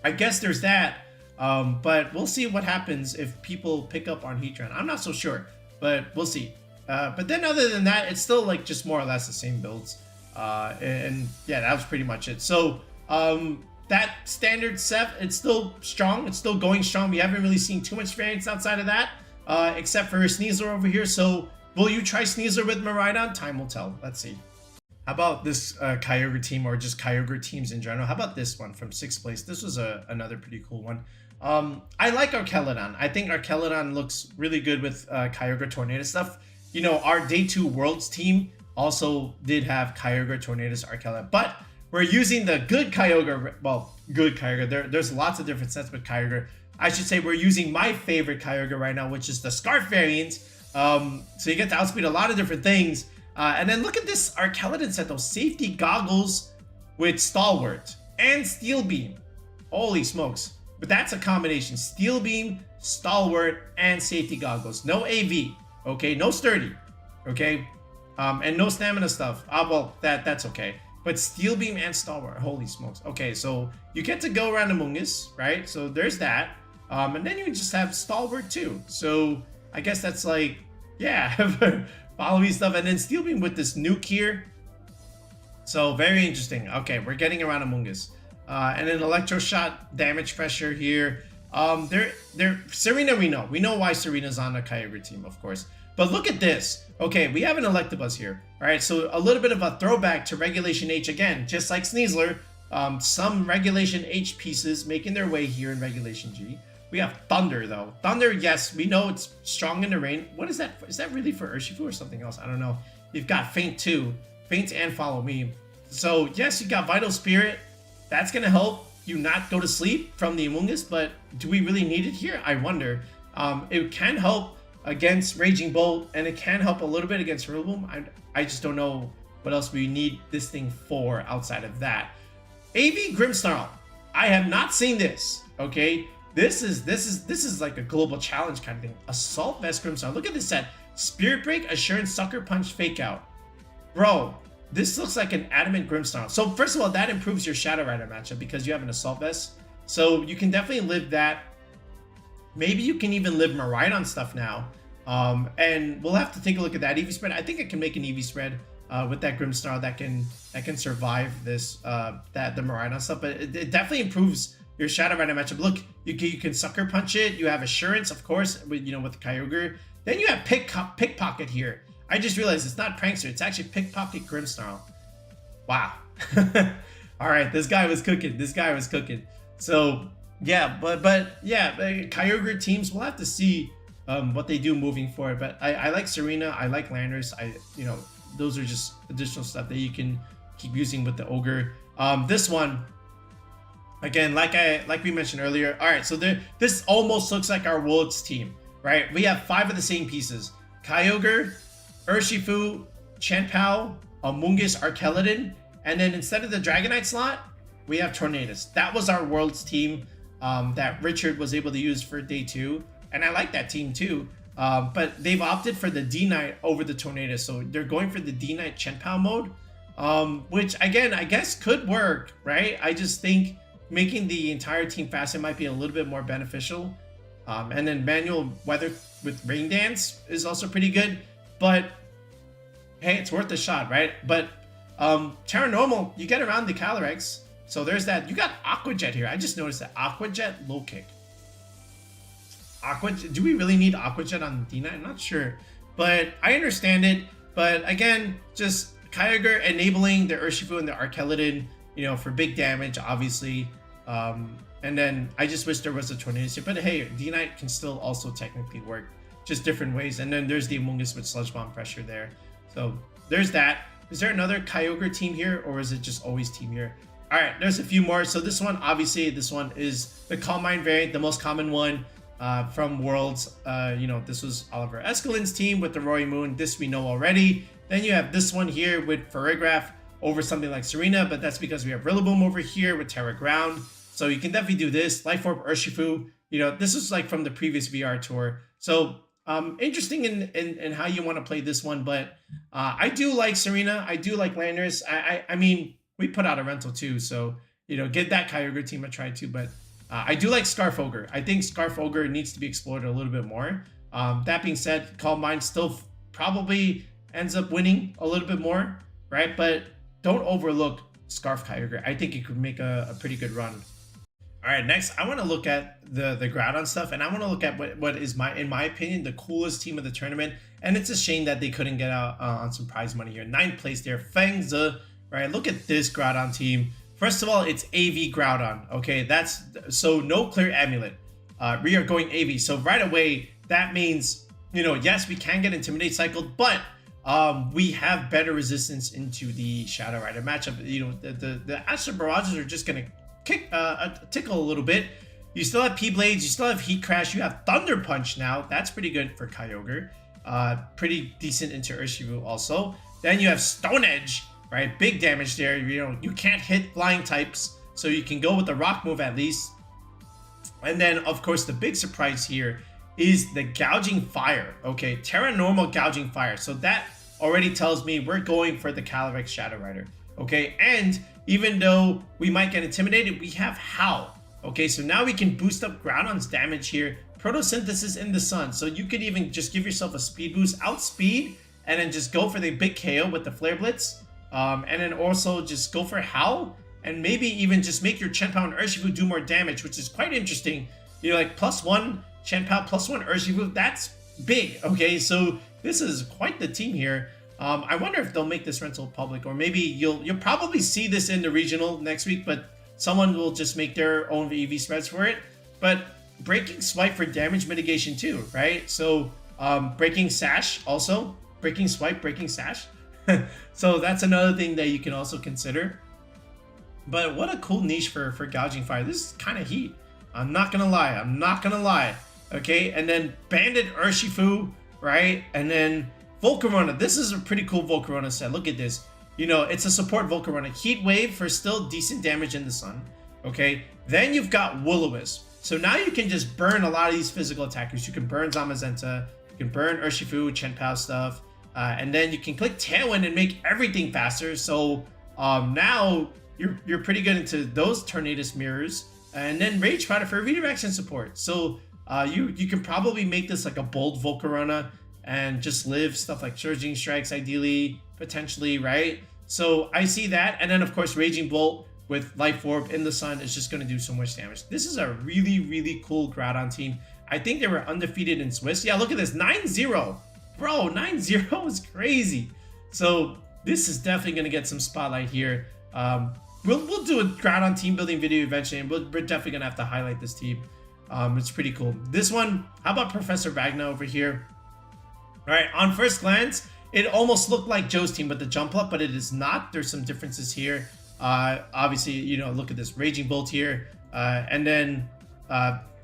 I guess there's that. But we'll see what happens if people pick up on Heatran. I'm not so sure, but we'll see. But then other than that, it's still like just more or less the same builds. And yeah, that was pretty much it. So that standard set, it's still strong. It's still going strong. We haven't really seen too much variance outside of that, except for Sneasler over here. So will you try Sneasler with Miraidon? Time will tell. Let's see. How about this Kyogre team, or just Kyogre teams in general? How about this one from 6th place? This was another pretty cool one. I like Arkelodon. I think Arkelodon looks really good with Kyogre Tornadus stuff. You know, our Day 2 Worlds team also did have Kyogre Tornadus Arkelodon, but we're using the good Kyogre. Well, good Kyogre. There's lots of different sets with Kyogre. I should say we're using my favorite Kyogre right now, which is the Scarf variant. So you get to outspeed a lot of different things. And then look at this Arkelodon set, those safety goggles with Stalwart and Steel Beam. Holy smokes. But that's a combination. Steel Beam, Stalwart, and safety goggles. No AV. Okay, no sturdy. Okay. And no stamina stuff. Well, that's okay. But Steel Beam and Stalwart. Holy smokes. Okay, so you get to go around Among Us, right? So there's that. And then you just have Stalwart too. So I guess that's like, yeah, following stuff. And then Steel Beam with this nuke here. So very interesting. Okay, we're getting around Among Us. And then Electro Shot, damage pressure here. Serena, we know why Serena's on the Kyogre team, of course. But look at this. Okay, we have an Electabuzz here. All right, so a little bit of a throwback to Regulation H again, just like Sneasler. Some Regulation H pieces making their way here in Regulation G. We have Thunder, though. Thunder, yes, we know it's strong in the rain. What is that? Is that really for Urshifu or something else? I don't know. You've got Faint, too. Faint and Follow Me. So, yes, you got Vital Spirit. That's going to help you not go to sleep from the Among Us, but do we really need it here? I wonder. It can help against Raging Bolt, and it can help a little bit against Rillaboom. I just don't know what else we need this thing for outside of that. AV Grimmsnarl. I have not seen this. Okay, this is like a global challenge kind of thing. Assault Vest Grimmsnarl. Look at this set. Spirit Break, Assurance, Sucker Punch, Fake Out. Bro, this looks like an Adamant Grimmsnarl. So first of all, that improves your Shadow Rider matchup because you have an Assault Vest. So you can definitely live that. Maybe you can even live Miraidon stuff now. And we'll have to take a look at that EV spread. I think I can make an EV spread with that Grimmsnarl that can survive this the Miraidon stuff. But it definitely improves your Shadow Rider matchup. Look, you can Sucker Punch it. You have Assurance, of course, with the Kyogre. Then you have Pickpocket here. I just realized it's not Prankster. It's actually Pickpocket Grimmsnarl. Wow. All right, this guy was cooking. So yeah, but yeah, Kyogre teams, we'll have to see what they do moving forward. But I like Serena, I like Landers. Those are just additional stuff that you can keep using with the Ogre. This one, again, like we mentioned earlier. All right, so this almost looks like our Worlds team, right? We have 5 of the same pieces: Kyogre, Urshifu, Chien-Pao, Among Us, Arkelodon, and then instead of the Dragonite slot, we have Tornadus. That was our Worlds team that Richard was able to use for Day 2, and I like that team too. But they've opted for the D-Knight over the Tornadus, so they're going for the D-Knight Chien-Pao mode, which again, I guess could work, right? I just think making the entire team faster might be a little bit more beneficial. And then manual weather with Rain Dance is also pretty good. But hey, it's worth a shot, right? But Terra Normal, you get around the Calyrex. So there's that. You got Aqua Jet here. I just noticed that. Aqua Jet, low kick. Do we really need Aqua Jet on D9? I'm not sure. But I understand it. But again, just Kyogre enabling the Urshifu and the Archeladon, you know, for big damage, obviously. And then I just wish there was a Tornado here. But hey, D9 can still also technically work. Just different ways. And then there's the Amoonguss with Sludge Bomb pressure there. So there's that. Is there another Kyogre team here? Or is it just always team here? Alright, there's a few more. So this one, obviously, this one is the Calm Mind variant, the most common one from Worlds. You know, this was Oliver Escalin's team with the Roy Moon. This we know already. Then you have this one here with Farigiraf over something like Serena, but that's because we have Rillaboom over here with Terra Ground. So you can definitely do this. Life Orb Urshifu. You know, this is like from the previous VR tour. So interesting in how you want to play this one, but I do like Serena. I do like Landers. I mean, we put out a rental too, so you know, give that Kyogre team a try too. But I do like Scarf Ogre. I think Scarf Ogre needs to be explored a little bit more. That being said, Calm Mind still probably ends up winning a little bit more, right? But don't overlook Scarf Kyogre. I think it could make a pretty good run. All right, next I want to look at the Groudon stuff, and I want to look at what is in my opinion, the coolest team of the tournament. And it's a shame that they couldn't get out on some prize money here. 9th place there, Feng Ze. Right, look at this Groudon team. First of all, it's AV Groudon. Okay, that's so no clear amulet. We are going AV. So right away, that means, you know, yes, we can get Intimidate cycled, but we have better resistance into the Shadow Rider matchup. You know, the Astro Barrages are just gonna tickle a little bit. You still have P-Blades, you still have Heat Crash, you have Thunder Punch now. That's pretty good for Kyogre. Pretty decent into Urshifu also. Then you have Stone Edge. Right, big damage there. You know, you can't hit flying types, so you can go with the rock move at least. And then, of course, the big surprise here is the Gouging Fire. Okay, Terra Normal Gouging Fire. So that already tells me we're going for the Calyrex Shadow Rider. Okay, and even though we might get intimidated, we have Howl. Okay, so now we can boost up Groudon's damage here. Photosynthesis in the sun. So you could even just give yourself a speed boost, outspeed, and then just go for the big KO with the Flare Blitz. And then also just go for Howl, and maybe even just make your Chien-Pao and Urshifu do more damage, which is quite interesting. You know, like +1 Chien-Pao, +1 Urshifu, that's big. Okay, so this is quite the team here. I wonder if they'll make this rental public, or maybe you'll probably see this in the regional next week, but someone will just make their own EV spreads for it. But Breaking Swipe for damage mitigation too, right? So Breaking Sash also, Breaking Swipe, Breaking Sash. So that's another thing that you can also consider. But what a cool niche for Gouging Fire. This is kind of heat. I'm not gonna lie. Okay, and then Bandit Urshifu, right? And then Volcarona. This is a pretty cool Volcarona set. Look at this. You know, it's a support Volcarona. Heat Wave for still decent damage in the sun. Okay, then you've got Will-O-Wisp. So now you can just burn a lot of these physical attackers. You can burn Zamazenta, you can burn Urshifu, Chien-Pao stuff. And then you can click Tailwind and make everything faster. So now you're pretty good into those Tornadus mirrors. And then Rage Powder for redirection support. So you can probably make this like a bold Volcarona and just live stuff like Surging Strikes ideally, potentially, right? So I see that. And then of course Raging Bolt with Life Orb in the sun is just going to do so much damage. This is a really, really cool Groudon team. I think they were undefeated in Swiss. Yeah, look at this, 9-0. Bro, 9-0 is crazy. So this is definitely going to get some spotlight here. We'll do a Groudon team building video eventually, and we're definitely going to have to highlight this team. It's pretty cool. This one, how about Professor Ragna over here? All right, on first glance, it almost looked like Joe's team with the jump up, but it is not. There's some differences here. Obviously, you know, look at this Raging Bolt here. And then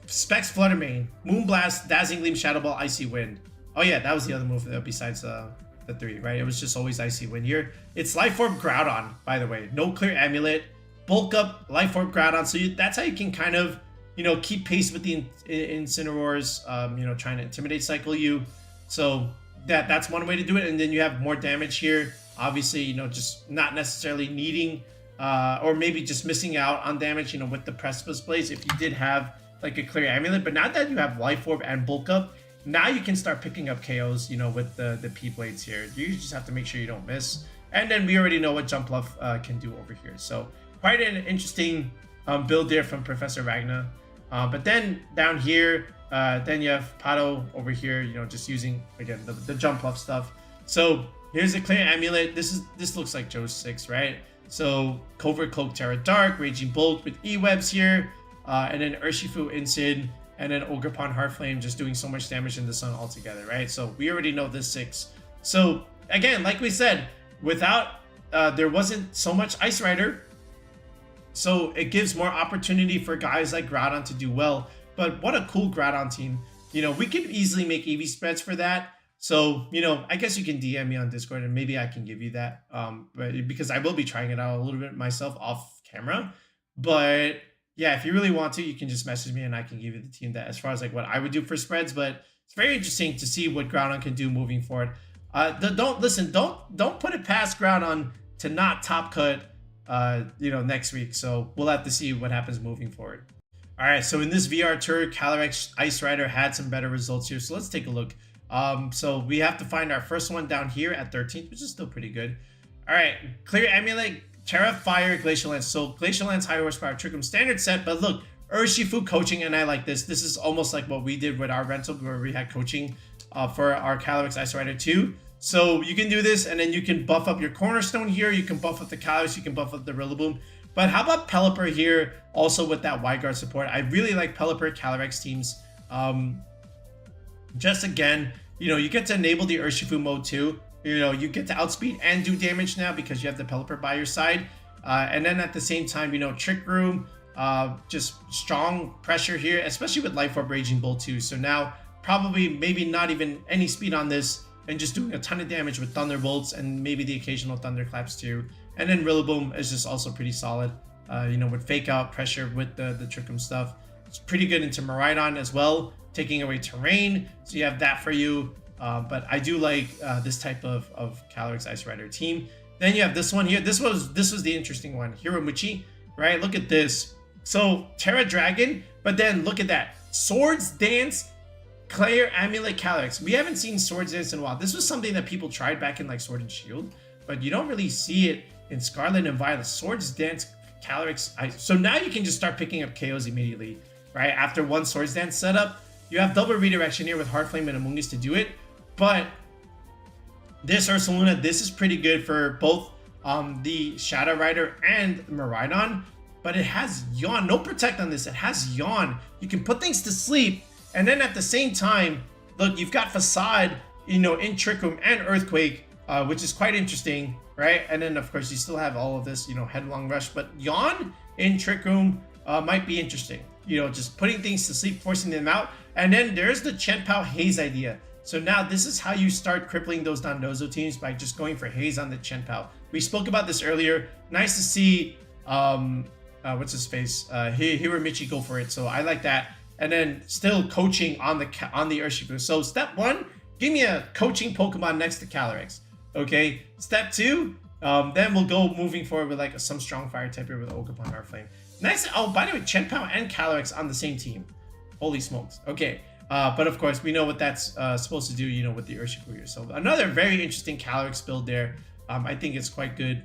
Specs Flutter Mane, Moonblast, Dazzling Gleam, Shadow Ball, Icy Wind. Oh yeah, that was the other move besides the 3, right? It was just always Icy Wind here. It's Life Orb Groudon, by the way. No clear amulet. Bulk up Life Orb Groudon. So that's how you can kind of, you know, keep pace with the Incineroars, you know, trying to Intimidate cycle you. So that's one way to do it. And then you have more damage here. Obviously, you know, just not necessarily needing, or maybe just missing out on damage, you know, with the Precipice Blaze if you did have like a clear amulet. But now that you have Life Orb and Bulk Up, now you can start picking up KOs, you know, with the P-Blades here. You just have to make sure you don't miss. And then we already know what Jump Bluff can do over here. So quite an interesting build there from Professor Ragna. But then down here, then you have Pato over here, you know, just using, again, the Jump Bluff stuff. So here's the Clear Amulet. This looks like Joe's 6, right? So Covert Cloak, Terra Dark, Raging Bolt with E-Webs here, and then Urshifu Incid, and then Ogerpon Heartflame just doing so much damage in the sun altogether, right? So we already know this 6. So again, like we said, without there wasn't so much Ice Rider, so it gives more opportunity for guys like Groudon to do well. But what a cool Groudon team. You know, we could easily make EV spreads for that. So, you know, I guess you can DM me on Discord and maybe I can give you that. But because I will be trying it out a little bit myself off camera. But yeah, if you really want to, you can just message me and I can give you the team that as far as like what I would do for spreads. But it's very interesting to see what Groudon can do moving forward. Don't put it past Groudon to not top cut you know, next week. So we'll have to see what happens moving forward. All right, so in this VR tour, Calyrex-Ice Rider had some better results here. So let's take a look. So we have to find our first one down here at 13th, which is still pretty good. All right, Clear Amulet, Terra, Fire, Glacial Lance. So Glacial Lance, high horsepower, Trick Room, standard set. But look, Urshifu coaching, and I like this. This is almost like what we did with our rental, where we had coaching for our Calyrex-Ice Rider 2. So you can do this, and then you can buff up your Cornerstone here. You can buff up the Calyrex, you can buff up the Rillaboom. But how about Pelipper here, also with that wide guard support? I really like Pelipper Calyrex teams. Just again, you know, you get to enable the Urshifu mode too. You know, you get to outspeed and do damage now because you have the Pelipper by your side. And then at the same time, you know, Trick Room, just strong pressure here, especially with Life Orb, Raging Bolt too. So now probably maybe not even any speed on this and just doing a ton of damage with Thunderbolts and maybe the occasional Thunderclaps too. And then Rillaboom is just also pretty solid, you know, with Fake Out, pressure with the Trick Room stuff. It's pretty good into Miraidon as well, taking away terrain. So you have that for you. But I do like this type of Calyrex-Ice Rider team. Then you have this one here. This was the interesting one. Hiromuchi, right? Look at this. So Terra Dragon, but then look at that. Swords Dance, Clear Amulet, Calyrex. We haven't seen Swords Dance in a while. This was something that people tried back in like Sword and Shield, but you don't really see it in Scarlet and Violet. Swords Dance, Calyrex. So now you can just start picking up KOs immediately, right? After one Swords Dance setup, you have double redirection here with Heartflame and Amoonguss to do it. But this Ursaluna, this is pretty good for both the Shadow Rider and Miraidon. But it has Yawn. No Protect on this. It has Yawn. You can put things to sleep. And then at the same time, look, you've got Facade, you know, in Trick Room and Earthquake, which is quite interesting, right? And then, of course, you still have all of this, you know, Headlong Rush. But Yawn in Trick Room might be interesting. You know, just putting things to sleep, forcing them out. And then there's the Chien-Pao Haze idea. So now this is how you start crippling those Dondozo teams, by just going for Haze on the Chien-Pao. We spoke about this earlier. Nice to see, what's his face? Hiromichi go for it. So I like that. And then still coaching on the Urshifu. So step 1, give me a coaching Pokemon next to Calyrex. Okay. Step 2, then we'll go moving forward with like some strong fire type here with Ogerpon Heartflame. Nice. Oh, by the way, Chien-Pao and Calyrex on the same team. Holy smokes. Okay. But of course, we know what that's supposed to do, you know, with the Urshifu here. So another very interesting Calyrex build there. I think it's quite good.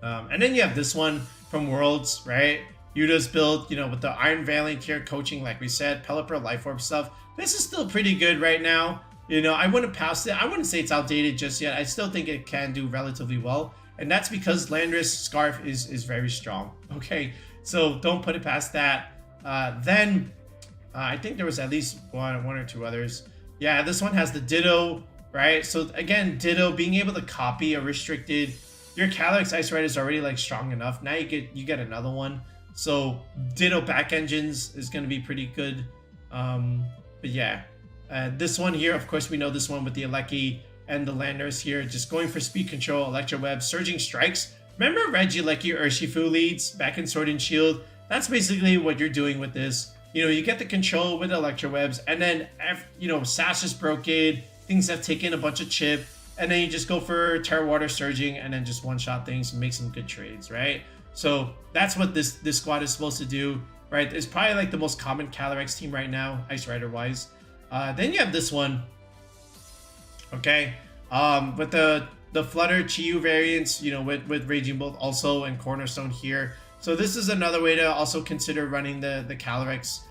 And then you have this one from Worlds, right? Yuda's build, you know, with the Iron Valiant here coaching, like we said, Pelipper, Life Orb stuff. This is still pretty good right now. You know, I wouldn't pass it. I wouldn't say it's outdated just yet. I still think it can do relatively well. And that's because Landorus Scarf is very strong. Okay, so don't put it past that. Then I think there was at least one or two others. Yeah, this one has the Ditto, right? So again, Ditto, being able to copy a restricted. Your Calyrex-Ice Rider is already like strong enough. Now you get another one. So Ditto back engines is going to be pretty good. But yeah, this one here, of course, we know this one with the Alecki and the Landorus here, just going for speed control, Electro Web, Surging Strikes. Remember Regieleki Urshifu leads back in Sword and Shield? That's basically what you're doing with this. You know, you get the control with Electro Webs, and then, you know, Sash is broken, things have taken a bunch of chip, and then you just go for Terra Water Surging, and then just one-shot things and make some good trades, right? So that's what this squad is supposed to do, right? It's probably like the most common Calyrex team right now, Ice Rider-wise. Then you have this one. Okay. With the Flutter Chiyu variants, you know, with Raging Bolt also and Cornerstone here. So this is another way to also consider running the Calyrex.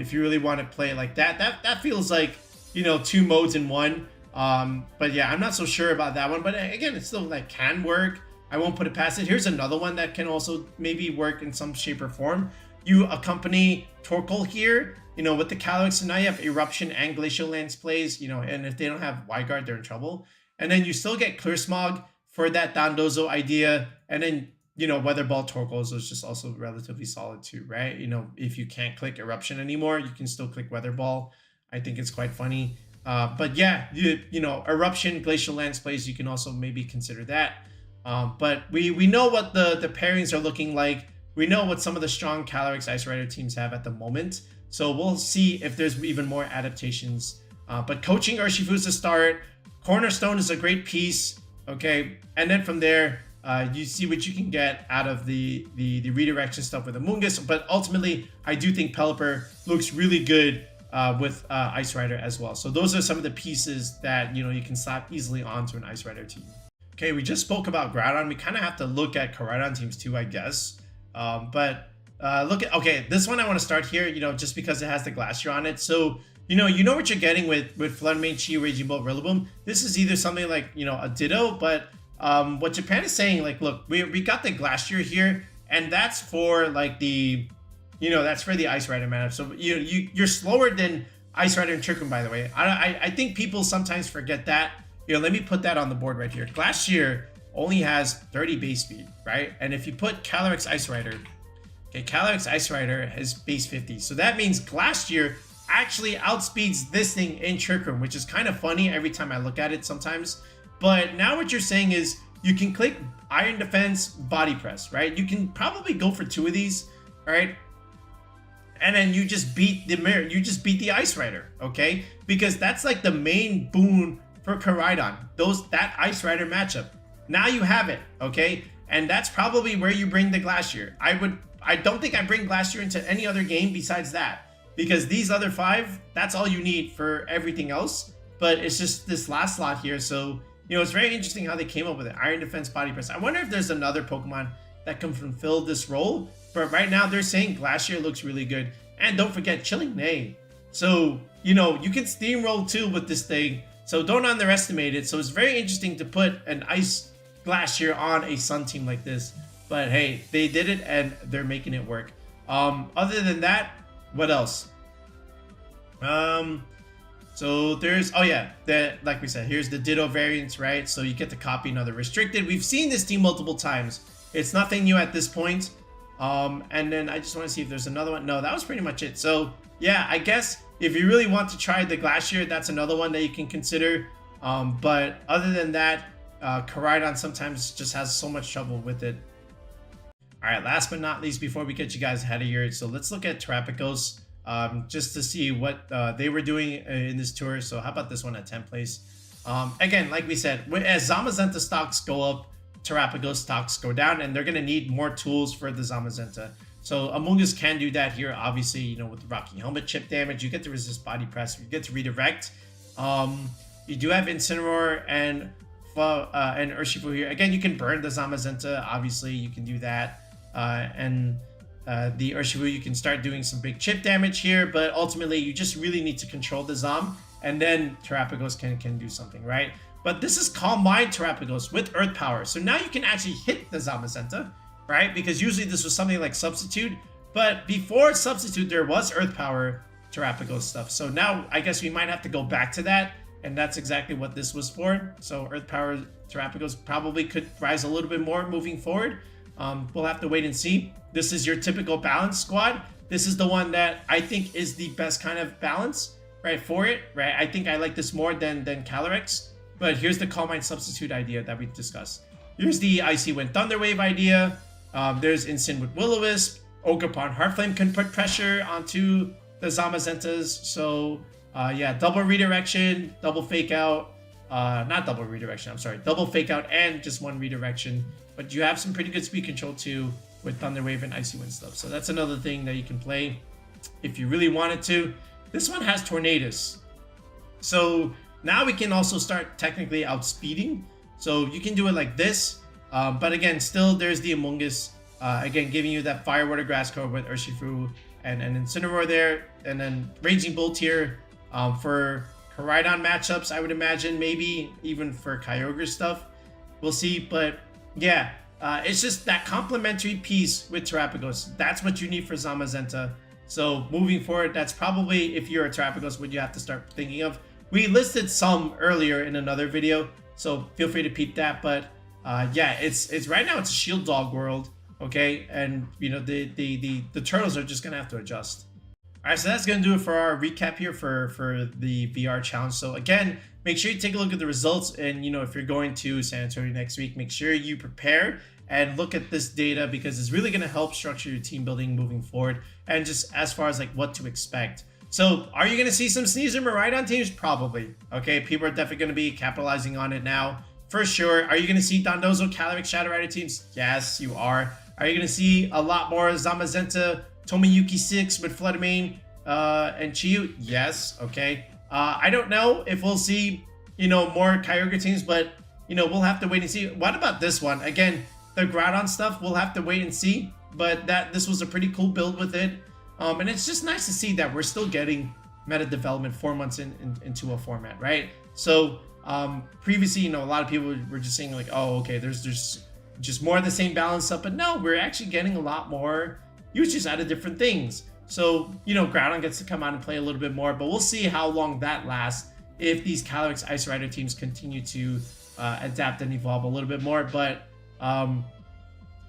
If you really want to play it like that. That feels like, you know, 2 modes in one. But yeah, I'm not so sure about that one. But again, it still like can work. I won't put it past it. Here's another one that can also maybe work in some shape or form. You accompany Torkoal here, you know, with the Calyrex. So now you have Eruption and Glacial Lance plays, you know, and if they don't have Wyguard, they're in trouble. And then you still get Clear Smog for that Dondozo idea. And then, you know, Weather Ball Torkoal is just also relatively solid too, right? You know, if you can't click Eruption anymore, you can still click Weather Ball. I think it's quite funny. But yeah, you know, Eruption, Glacial Lance plays, you can also maybe consider that. But we know what the pairings are looking like. We know what some of the strong Calyrex-Ice Rider teams have at the moment. So we'll see if there's even more adaptations. But coaching Urshifu is a start. Cornerstone is a great piece. Okay. And then from there, you see what you can get out of the redirection stuff with Amoonguss. But ultimately, I do think Pelipper looks really good with Ice Rider as well. So those are some of the pieces that, you know, you can slap easily onto an Ice Rider team. Okay, we just spoke about Groudon. We kind of have to look at Koraidon teams too, I guess. But look at, okay, this one I want to start here, you know, just because it has the Glastrier on it. So, you know what you're getting with Flood Main, Chi, Raging Bolt, Rillaboom. This is either something like, you know, a Ditto, but what Japan is saying, like, look, we got the Glastrier here, and that's for like the, you know, that's for the Ice Rider matchup. So you're slower than Ice Rider and Trick Room, by the way. I think people sometimes forget that. You know, let me put that on the board right here. Glastrier only has 30 base speed, right? And if you put Calyrex-Ice Rider, okay, Calyrex-Ice Rider has base 50. So that means Glastrier actually outspeeds this thing in Trick Room, which is kind of funny every time I look at it sometimes. But now what you're saying is you can click Iron Defense, Body Press, right? You can probably go for 2 of these, right? And then you just beat the mirror. You just beat the Ice Rider, okay? Because that's like the main boon for Koraidon. That Ice Rider matchup. Now you have it, okay? And that's probably where you bring the Glastrier. I don't think I bring Glastrier into any other game besides that. Because these other 5, that's all you need for everything else. But it's just this last slot here. So, you know, it's very interesting how they came up with it. Iron Defense, Body Press. I wonder if there's another Pokemon that can fulfill this role. But right now they're saying Glastrier looks really good. And don't forget Chilling Neigh. So, you know, you can steamroll too with this thing. So don't underestimate it. So it's very interesting to put an Ice Glastrier on a Sun team like this. But hey, they did it and they're making it work. Other than that, what else? So there's, oh yeah, like we said, here's the Ditto variants, right? So you get to copy another restricted. We've seen this team multiple times. It's nothing new at this point. And then I just want to see if there's another one. No, that was pretty much it. So yeah, I guess if you really want to try the Glastrier, that's another one that you can consider. But other than that, Koraidon sometimes just has so much trouble with it. All right, last but not least, before we get you guys ahead of here, so let's look at Terapagos just to see what they were doing in this tour. So how about this one at 10th place? Again, like we said, as Zamazenta stocks go up, Terapagos stocks go down, and they're going to need more tools for the Zamazenta. So Amoonguss can do that here, obviously, you know, with the Rocky Helmet chip damage. You get to resist Body Press, you get to redirect. You do have Incineroar and Urshifu here. Again, you can burn the Zamazenta, obviously, you can do that. The Urshifu, you can start doing some big chip damage here, but ultimately you just really need to control the Zam, and then Terapagos can do something, right? But this is Calm Mind Terapagos with Earth Power, so now you can actually hit the Zamazenta, right? Because usually this was something like Substitute, but before Substitute there was Earth Power Terapagos stuff. So now I guess we might have to go back to that, and that's exactly what this was for. So Earth Power Terapagos probably could rise a little bit more moving forward. We'll have to wait and see. This is your typical balance squad. This is the one that I think is the best kind of balance, right, for it, right? I think I like this more than Calyrex, but here's the Calm Mind Substitute idea that we discussed. Here's the Icy Wind Thunder Wave idea. There's Instant with Will-O-Wisp. Ogerpon Heartflame can put pressure onto the Zamazentas. So, yeah, double redirection, double fake out. Not double redirection, I'm sorry. Double fake out and just one redirection. But you have some pretty good speed control too with Thunder Wave and Icy Wind stuff. So that's another thing that you can play if you really wanted to. This one has Tornadus. So now we can also start technically outspeeding. So you can do it like this. But again, still there's the Among Us. Again, giving you that Fire, Water, Grass code with Urshifu and Incineroar there. And then Raging Bolt here for Koraidon matchups, I would imagine. Maybe even for Kyogre stuff. We'll see. But yeah, it's just that complementary piece with Terapagos. That's what you need for Zamazenta. So moving forward, that's probably, if you're a Terapagos, what you have to start thinking of. We listed some earlier in another video, so feel free to peep that. But yeah, it's right now it's a Shield Dog world, okay? And you know the turtles are just gonna have to adjust. All right, so that's gonna do it for our recap here for the VR challenge. So again, make sure you take a look at the results, and you know, if you're going to San Antonio next week, make sure you prepare and look at this data, because it's really gonna help structure your team building moving forward, and just as far as like what to expect. So are you going to see some Sneasler Miraidon teams? Probably. Okay, people are definitely going to be capitalizing on it now. For sure. Are you going to see Dondozo, Calyrex Shadow Rider teams? Yes, you are. Are you going to see a lot more Zamazenta, Tomoyuki 6 with Floodmane and Chiyu? Yes, okay. I don't know if we'll see, you know, more Kyogre teams, but, you know, we'll have to wait and see. What about this one? Again, the Groudon stuff, we'll have to wait and see. But this was a pretty cool build with it. And it's just nice to see that we're still getting meta development 4 months into a format, right? So previously, you know, a lot of people were just saying like, oh, okay, there's just more of the same balance stuff. But no, we're actually getting a lot more uses out of different things. So, you know, Groudon gets to come out and play a little bit more, but we'll see how long that lasts if these Calyrex-Ice Rider teams continue to adapt and evolve a little bit more. But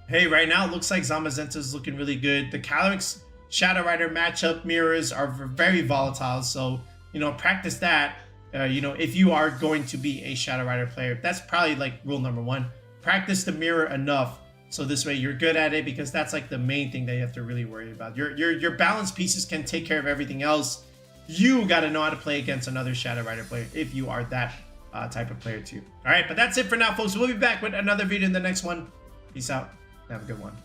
hey, right now it looks like Zamazenta is looking really good. The Calyrex Shadow Rider matchup mirrors are very volatile, so you know, practice that. You know, if you are going to be a Shadow Rider player, that's probably like rule number one. Practice the mirror enough so this way you're good at it, because that's like the main thing that you have to really worry about. Your balance pieces can take care of everything else. You got to know how to play against another Shadow Rider player if you are that type of player too. All right, but that's it for now, folks. We'll be back with another video in the next one. Peace out. Have a good one.